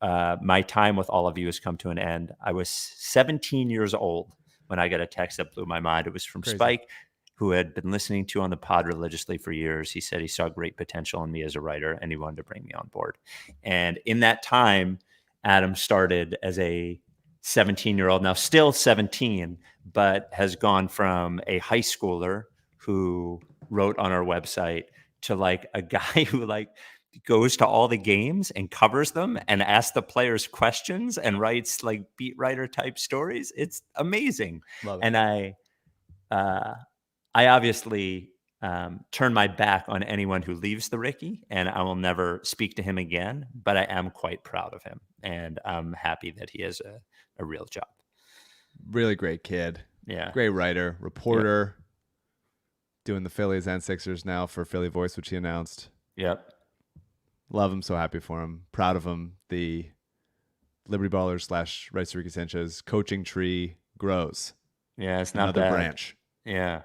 my time with all of you has come to an end. I was 17 years old when I got a text that blew my mind. It was from Crazy. Spike, who had been listening to on the pod religiously for years. He said he saw great potential in me as a writer, and he wanted to bring me on board. And in that time, Adam started as a 17-year-old, now still 17, but has gone from a high schooler who wrote on our website to like a guy who like goes to all the games and covers them and asks the players questions and writes like beat writer type stories. It's amazing. Love it. And I obviously turn my back on anyone who leaves the Ricky, and I will never speak to him again, but I am quite proud of him, and I'm happy that he has a real job. Really great kid. Yeah. Great writer, reporter, doing the Phillies and Sixers now for Philly Voice, which he announced. Yep. Love him. So happy for him. Proud of him. The Liberty Ballers / Rights to Ricky Sanchez coaching tree grows. Yeah, it's not another bad. branch. Yeah.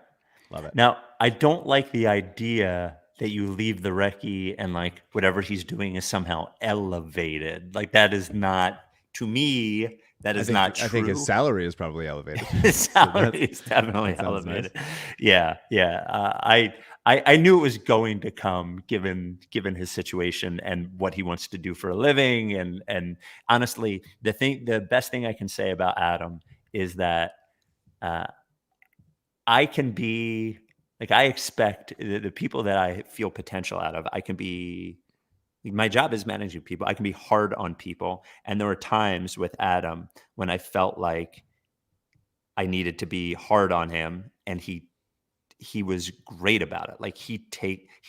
Love it. Now, I don't like the idea that you leave the Recchi and like whatever he's doing is somehow elevated. Like that is not, to me, that is not true. I think his salary is probably elevated. His salary is definitely elevated. Nice. Yeah. I knew it was going to come given his situation and what he wants to do for a living. And honestly, the best thing I can say about Adam is that I can be like, I expect the people that I feel potential out of, I can be, my job is managing people. I can be hard on people. And there were times with Adam when I felt like I needed to be hard on him, and he was great about it. Like he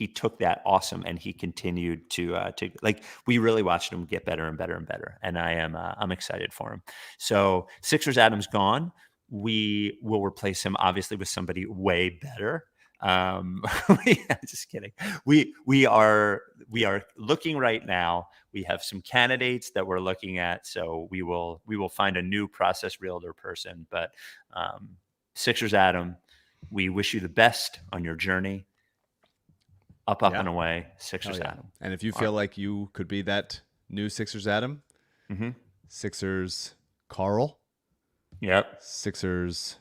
took that awesome, and he continued to like, we really watched him get better and better and better. And I'm excited for him. So Sixers Adam's gone. We will replace him obviously with somebody way better. Just kidding. We are looking right now. We have some candidates that we're looking at. So we will find a new process realtor person, but Sixers Adam, we wish you the best on your journey. Up and away, Sixers Adam. And if you feel like you could be that new Sixers Adam, Sixers Carl. Yep. Sixers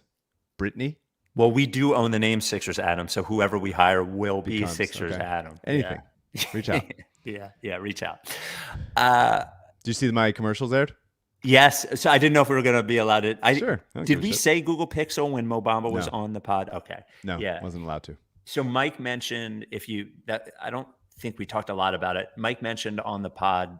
Brittany. Well, we do own the name Sixers Adam, so whoever we hire will be Sixers Adam. Anything. Yeah. Reach out. Reach out. Do you see my commercials aired? Yes. So I didn't know if we were going to be allowed to. Sure. Did we say Google Pixel when Mo Bamba was on the pod? Okay. No, wasn't allowed to. So Mike mentioned I don't think we talked a lot about it. Mike mentioned on the pod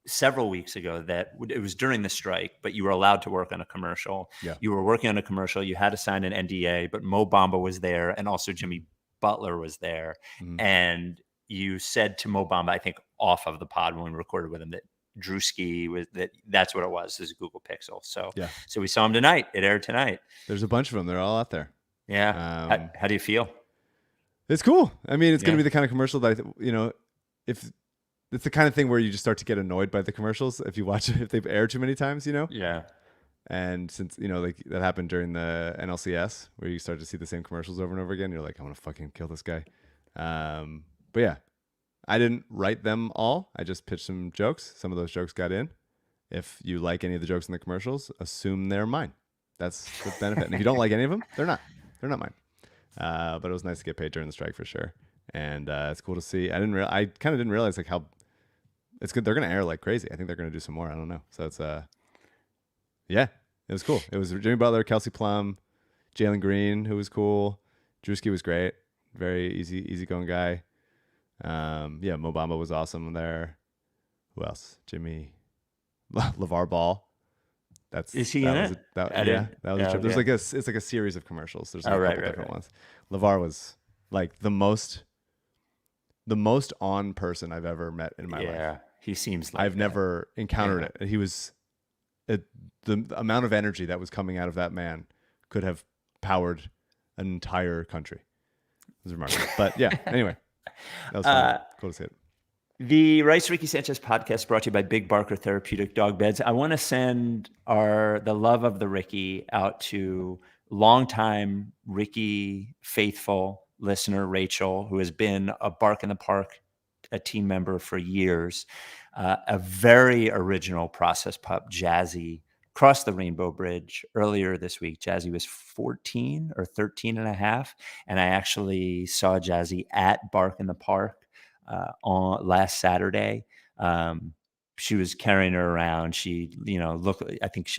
several weeks ago that it was during the strike, but you were allowed to work on a commercial. Yeah. You were working on a commercial. You had to sign an NDA, but Mo Bamba was there, and also Jimmy Butler was there. And you said to Mo Bamba, I think off of the pod when we recorded with him, that Drewski was that's what it was, is Google Pixel. So so we saw him tonight. It aired tonight. There's a bunch of them. They're all out there. Yeah. How do you feel? It's cool. I mean, it's going to be the kind of commercial that, if it's the kind of thing where you just start to get annoyed by the commercials if you watch it, if they've aired too many times, Yeah. And since, like that happened during the NLCS where you start to see the same commercials over and over again, you're like, I want to fucking kill this guy. But yeah, I didn't write them all. I just pitched some jokes. Some of those jokes got in. If you like any of the jokes in the commercials, assume they're mine. That's the benefit. And if you don't like any of them, they're not mine. But it was nice to get paid during the strike for sure. And it's cool to see. I kind of didn't realize like how it's good. They're gonna air like crazy. I think they're gonna do some more. I don't know. So it's yeah, it was cool. It was Jimmy Butler, Kelsey Plum, Jalen Green, who was cool. Drewski was great. Very easygoing guy. Yeah, Mo Bamba was awesome there. Who else? Jimmy LeVar Ball. Is he in it? That was a trip. There's it's like a series of commercials. There's like a couple different ones. LeVar was like the most on person I've ever met in my life. Yeah, he seems like I've never encountered it. He was the amount of energy that was coming out of that man could have powered an entire country. It was remarkable. But yeah, anyway, that was fun. Cool to see it. The Rights to Ricky Sanchez podcast brought to you by Big Barker Therapeutic Dog Beds. I want to send the love of the Ricky out to longtime Ricky faithful listener, Rachel, who has been a Bark in the Park, a team member for years. A very original Process Pup, Jazzy, crossed the Rainbow Bridge earlier this week. Jazzy was 14 or 13 and a half. And I actually saw Jazzy at Bark in the Park on last Saturday. She was carrying her around. She, looked, I think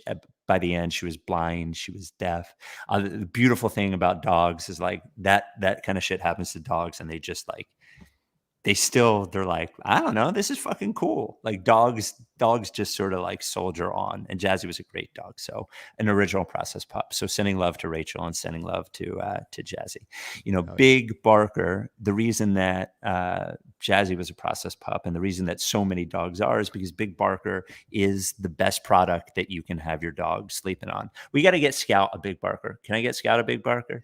by the end she was blind. She was deaf. The beautiful thing about dogs is like that kind of shit happens to dogs. And they just like, they're like, I don't know, this is fucking cool. Like dogs just sort of like soldier on. And Jazzy was a great dog. So an original Process Pup. So sending love to Rachel and sending love to Jazzy. Big Barker, the reason that Jazzy was a Process Pup and the reason that so many dogs are is because Big Barker is the best product that you can have your dog sleeping on. We got to get Scout a Big Barker. Can I get Scout a Big Barker?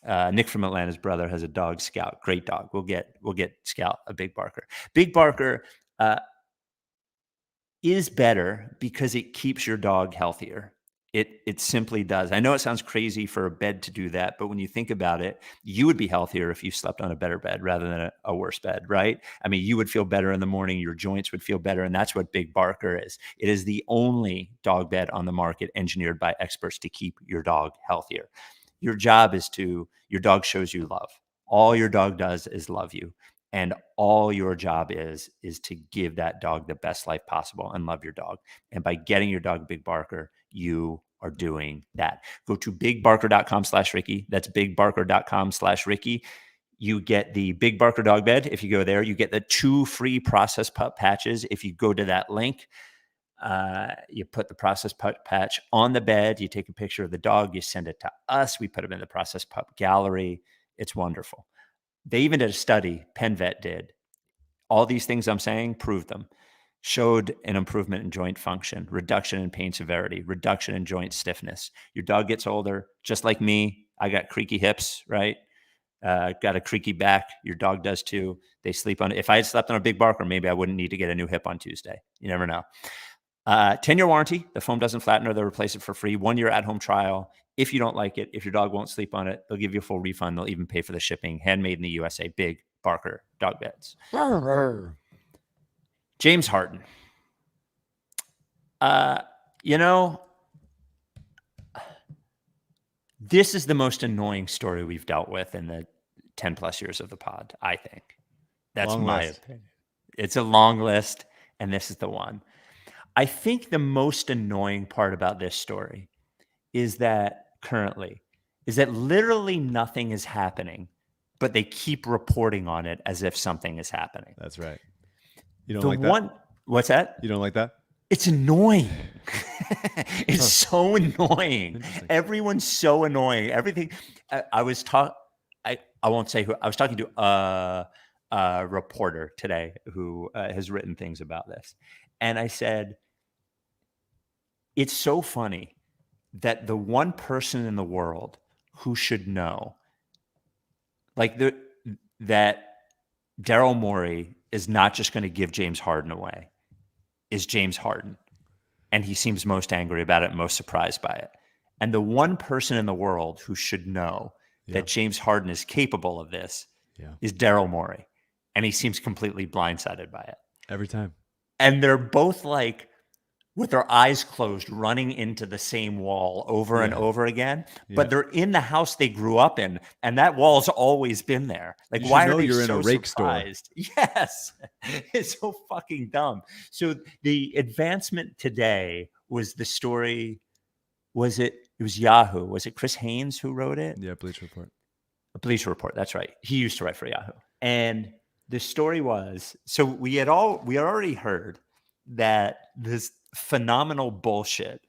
Nick from Atlanta's brother has a dog, Scout. Great dog. We'll get Scout a Big Barker. Big Barker is better because it keeps your dog healthier. It simply does. I know it sounds crazy for a bed to do that, but when you think about it, you would be healthier if you slept on a better bed rather than a worse bed, right? I mean, you would feel better in the morning. Your joints would feel better, and that's what Big Barker is. It is the only dog bed on the market engineered by experts to keep your dog healthier. Your job is your dog shows you love. All your dog does is love you. And all your job is to give that dog the best life possible and love your dog. And by getting your dog Big Barker, you are doing that. Go to bigbarker.com/Ricky. That's bigbarker.com/Ricky. You get the Big Barker dog bed. If you go there, you get the 2 free Process Pup patches. If you go to that link, you put the Process Pup patch on the bed. You take a picture of the dog. You send it to us. We put them in the Process Pup gallery. It's wonderful. They even did a study. Penn Vet did. All these things I'm saying, proved them. Showed an improvement in joint function, reduction in pain severity, reduction in joint stiffness. Your dog gets older, just like me. I got creaky hips, right? Got a creaky back. Your dog does too. They sleep on it. If I had slept on a Big Barker, maybe I wouldn't need to get a new hip on Tuesday. You never know. 10-year warranty. The foam doesn't flatten or they'll replace it for free. 1-year at-home trial. If you don't like it, if your dog won't sleep on it, they'll give you a full refund. They'll even pay for the shipping. Handmade in the USA. Big Barker dog beds. James Harden. This is the most annoying story we've dealt with in the 10 plus years of the pod, I think. That's my opinion. It's a long list, and this is the one. I think the most annoying part about this story is that literally nothing is happening, but they keep reporting on it as if something is happening. That's right. You don't like that? What's that? You don't like that? It's annoying. It's so annoying. Everyone's so annoying. Everything. I won't say who. I was talking to a reporter today who has written things about this. And I said, it's so funny that the one person in the world who should know, that Daryl Morey is not just going to give James Harden away, is James Harden. And he seems most angry about it, most surprised by it. And the one person in the world who should know that James Harden is capable of this is Daryl Morey. And he seems completely blindsided by it. Every time. And they're both like, with their eyes closed, running into the same wall over and over again. But they're in the house they grew up in, and that wall's always been there. Like, You why should are know they you're in so a rake surprised? Yes, it's so fucking dumb. So the advancement today was the story. Was it? It was Yahoo. Was it Chris Haynes who wrote it? Yeah, Bleacher Report. Bleacher Report. That's right. He used to write for Yahoo. And the story was, so we had already heard that this phenomenal bullshit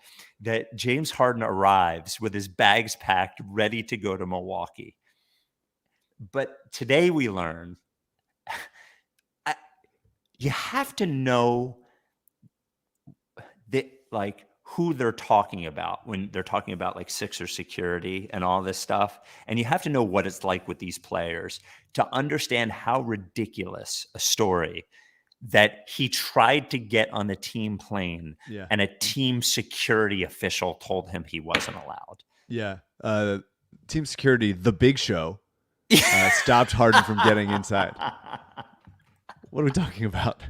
that James Harden arrives with his bags packed, ready to go to Milwaukee. But today we learn you have to know that, like, who they're talking about when they're talking about like Sixer security and all this stuff. And you have to know what it's like with these players to understand how ridiculous a story that he tried to get on the team plane and a team security official told him he wasn't allowed. Yeah. Team security, the Big Show, stopped Harden from getting inside. What are we talking about?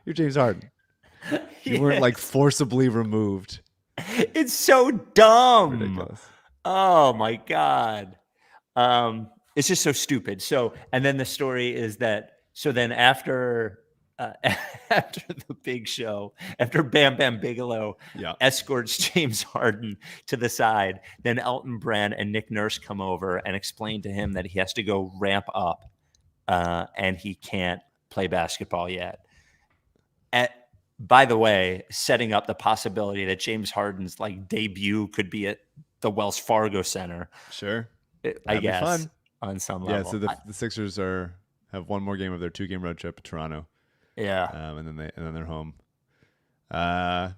You're James Harden. You weren't like forcibly removed. It's so dumb. Ridiculous. Oh my God. It's just so stupid. So, and then the story is that, so then after the Big Show, after Bam Bam Bigelow escorts James Harden to the side, then Elton Brand and Nick Nurse come over and explain to him that he has to go ramp up and he can't play basketball yet. By the way, setting up the possibility that James Harden's like debut could be at the Wells Fargo Center. Sure. I guess fun. On some level. Yeah, so the Sixers have one more game of their 2-game road trip to Toronto. Yeah. And then they're home. I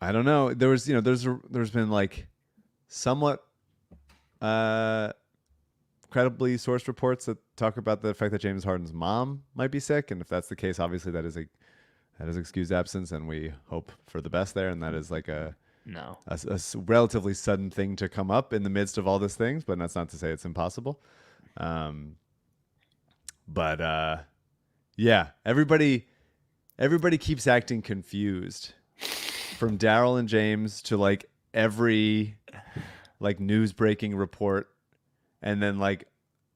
don't know. There's been like somewhat credibly sourced reports that talk about the fact that James Harden's mom might be sick, and if that's the case, obviously that is excused absence, and we hope for the best there. And that is like a relatively sudden thing to come up in the midst of all these things, but that's not to say it's impossible. Yeah, everybody keeps acting confused, from Daryl and James to like every like news breaking report, and then like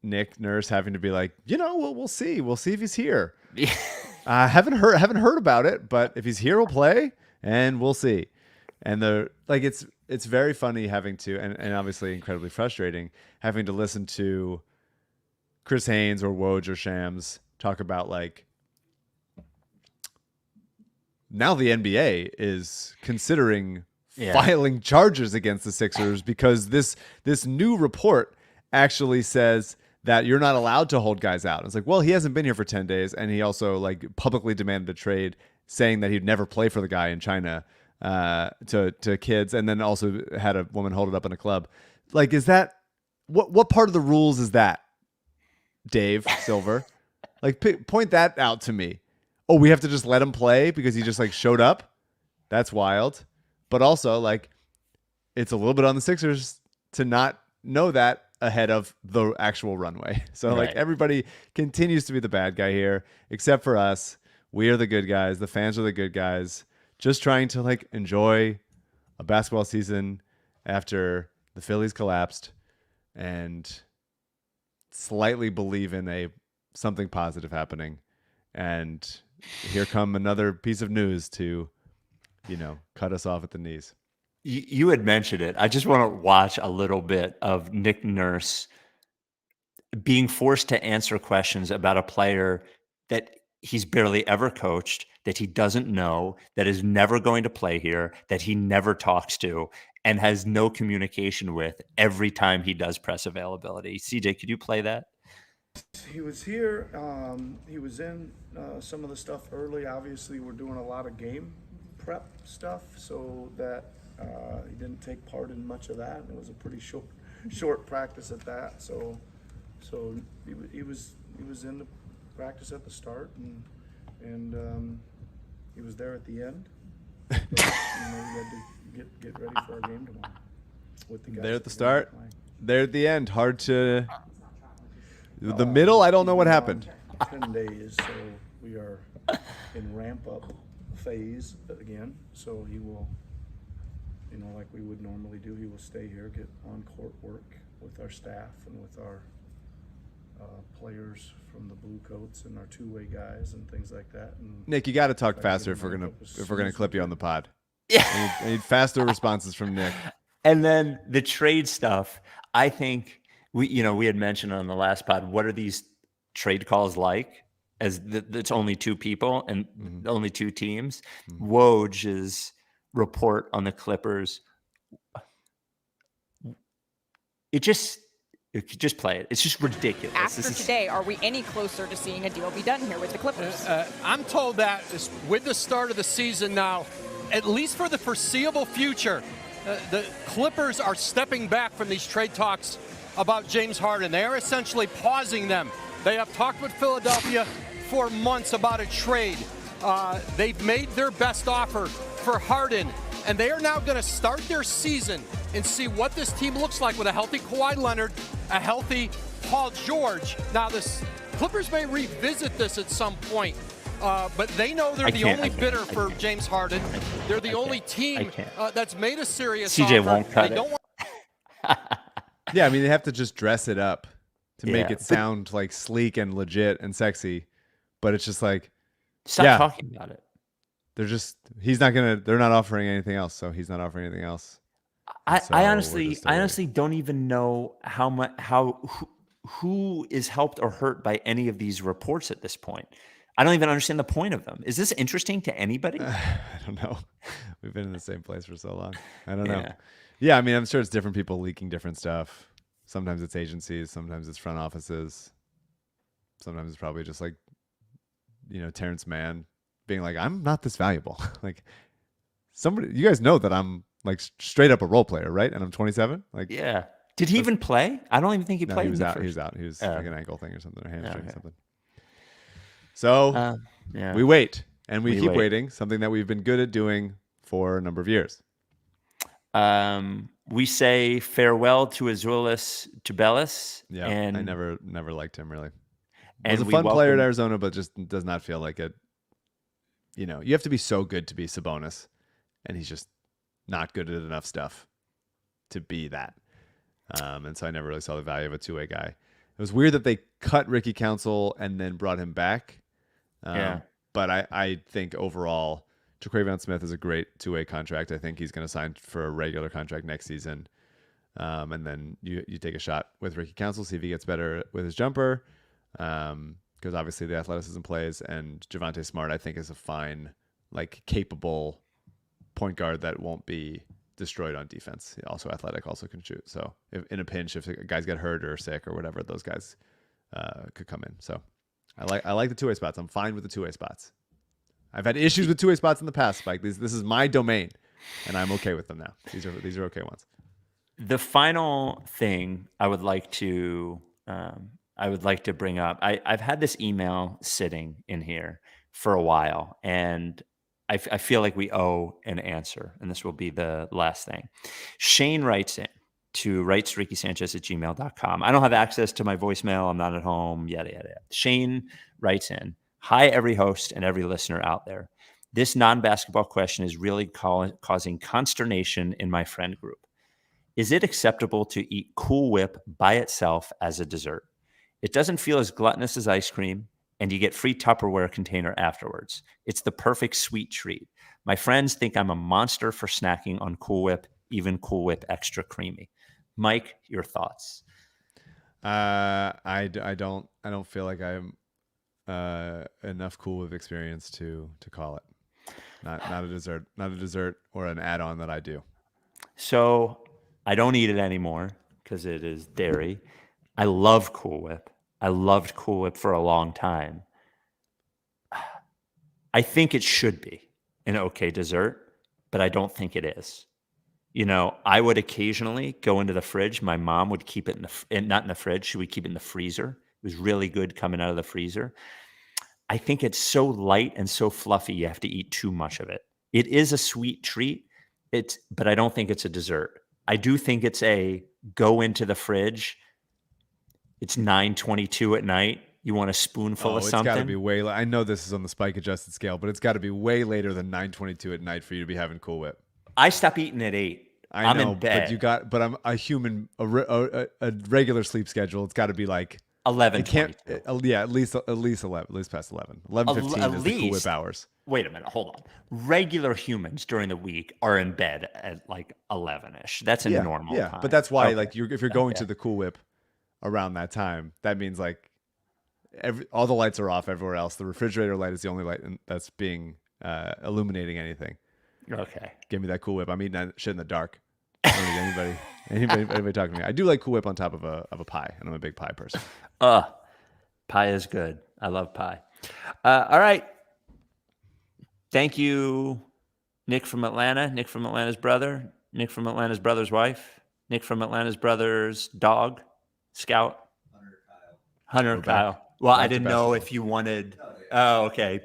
Nick Nurse having to be like, we'll see if he's here. I haven't heard about it, but if he's here, we'll play and we'll see. And it's very funny having to, and obviously incredibly frustrating, having to listen to Chris Haynes or Woj or Shams talk about like, now the NBA is considering filing charges against the Sixers because this new report actually says that you're not allowed to hold guys out. It's like, well, he hasn't been here for 10 days. And he also like publicly demanded a trade, saying that he'd never play for the guy in China to kids. And then also had a woman hold it up in a club. Like, is that, what part of the rules is that, Dave Silver? Like, point that out to me. Oh, we have to just let him play because he just like showed up? That's wild. But also, like, it's a little bit on the Sixers to not know that ahead of the actual runway. So like everybody continues to be the bad guy here, except for us. We are the good guys. The fans are the good guys, just trying to like enjoy a basketball season after the Phillies collapsed and slightly believe in something positive happening. And here come another piece of news to, cut us off at the knees. You had mentioned it. I just want to watch a little bit of Nick Nurse being forced to answer questions about a player that he's barely ever coached, that he doesn't know, that is never going to play here, that he never talks to, and has no communication with every time he does press availability. CJ, could you play that? He was here. He was in some of the stuff early. Obviously, we're doing a lot of game prep stuff, so that he didn't take part in much of that. It was a pretty short practice at that. So he was in the practice at the start, and he was there at the end. But, we had to get ready for our game tomorrow with the guys. There at the start, there at the end. Hard to. The middle, I don't know what happened. 10 days, so we are in ramp-up phase again. So he will, like we would normally do, he will stay here, get on-court work with our staff and with our players from the Blue Coats and our two-way guys and things like that. And Nick, you got to talk faster if we're gonna clip you on the pod. Yeah, I need faster responses from Nick. And then the trade stuff. I think we had mentioned on the last pod. What are these trade calls like? As it's only two people and only two teams. Woj's report on the Clippers. You could just play it. It's just ridiculous. After today, are we any closer to seeing a deal be done here with the Clippers? I'm told that with the start of the season now, at least for the foreseeable future, the Clippers are stepping back from these trade talks about James Harden. They are essentially pausing them. They have talked with Philadelphia for months about a trade. They've made their best offer for Harden, and they are now going to start their season and see what this team looks like with a healthy Kawhi Leonard, a healthy Paul George. Now, the Clippers may revisit this at some point, but they know they're the only bidder for James Harden. They're the only team that's made a serious CJ offer. won't cut They don't it. Yeah, I mean, they have to just dress it up to make it sound like sleek and legit and sexy, but it's just like, Stop talking about it. They're not offering anything else, so he's not offering anything else. I honestly don't even know who is helped or hurt by any of these reports at this point. I don't even understand the point of them. Is this interesting to anybody? I don't know. We've been in the same place for so long. I don't know. Yeah, I mean, I'm sure it's different people leaking different stuff. Sometimes it's agencies, sometimes it's front offices. Sometimes it's probably just like, Terrence Mann being like, I'm not this valuable. Like, you guys know that I'm like straight up a role player, right? And I'm 27. Like, yeah. Did he even play? I don't even think he played. He was out. He was out. He was like an ankle thing or something, or hamstring or something. So we wait, and we keep waiting. Something that we've been good at doing for a number of years. We say farewell to Azuolas Tubelis. Yeah, and I never liked him really. And was a fun player at Arizona, but just does not feel like it. You have to be so good to be Sabonis, and he's just not good at enough stuff to be that. And so I never really saw the value of a two-way guy. It was weird that they cut Ricky Council and then brought him back. But I think overall, Jaquavion Smith is a great two-way contract. I think he's going to sign for a regular contract next season. And then you take a shot with Ricky Council, see if he gets better with his jumper. Because obviously the athleticism plays, and Javonte Smart, I think, is a fine, like, capable point guard that won't be destroyed on defense. Also athletic, also can shoot. So if in a pinch, if guys get hurt or sick or whatever, those guys could come in. So I like the two-way spots. I'm fine with the two-way spots. I've had issues with two-way spots in the past, Spike. This is my domain, and I'm okay with them now. These are okay ones. The final thing I would like to bring up. I've had this email sitting in here for a while, and I feel like we owe an answer, and this will be the last thing. Shane writes in to rightstoRickySanchez@gmail.com. I don't have access to my voicemail. I'm not at home, yada, yada, yada. Shane writes in, hi, every host and every listener out there. This non-basketball question is really causing consternation in my friend group. Is it acceptable to eat Cool Whip by itself as a dessert? It doesn't feel as gluttonous as ice cream, and you get free Tupperware container afterwards. It's the perfect sweet treat. My friends think I'm a monster for snacking on Cool Whip, even Cool Whip Extra Creamy. Mike, your thoughts? I don't feel like I'm enough Cool Whip experience to call it. Not a dessert or an add-on that I do. So I don't eat it anymore because it is dairy. I love Cool Whip. I loved Cool Whip for a long time. I think it should be an okay dessert, but I don't think it is. I would occasionally go into the fridge. My mom would keep it not in the fridge. She would keep it in the freezer. It was really good coming out of the freezer. I think it's so light and so fluffy, you have to eat too much of it. It is a sweet treat, but I don't think it's a dessert. I do think it's a go into the fridge. It's 9:22 at night. You want a spoonful of It's something? got to be way. I know this is on the spike adjusted scale, but it's got to be way later than 9:22 at night for you to be having Cool Whip. I stop eating at 8. I'm in bed. But I'm a human, a regular sleep schedule. It's got to be like 11. It can't. Yeah, at least 11, at least past 11. 11:15 is the Cool Whip hours. Wait a minute, hold on. Regular humans during the week are in bed at like 11ish. That's a normal time. But that's why, like, if you're going to the Cool Whip around that time, that means like all the lights are off everywhere else. The refrigerator light is the only light that's being illuminating anything. Okay. Give me that Cool Whip. I'm eating that shit in the dark. I don't need anybody talking to me. I do like Cool Whip on top of a pie, and I'm a big pie person. Pie is good. I love pie. All right. Thank you, Nick from Atlanta, Nick from Atlanta's brother, Nick from Atlanta's brother's wife, Nick from Atlanta's brother's dog, Scout, Hunter Kyle. Well, I didn't know if you wanted. Oh, okay.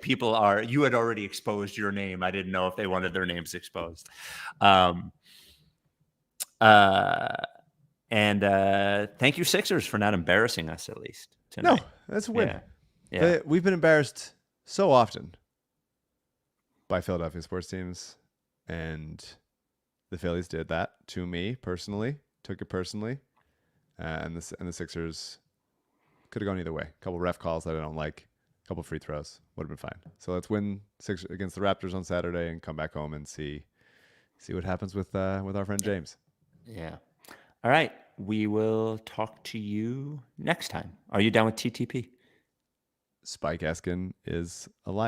You had already exposed your name. I didn't know if they wanted their names exposed. And thank you, Sixers, for not embarrassing us at least tonight. No, that's a win. Yeah. We've been embarrassed so often by Philadelphia sports teams, and the Phillies did that to me personally. Took it personally, and the Sixers could have gone either way. A couple ref calls that I don't like, a couple free throws would have been fine. So let's win against the Raptors on Saturday and come back home and see what happens with our friend James. Yeah. All right. We will talk to you next time. Are you down with TTP? Spike Eskin is alive.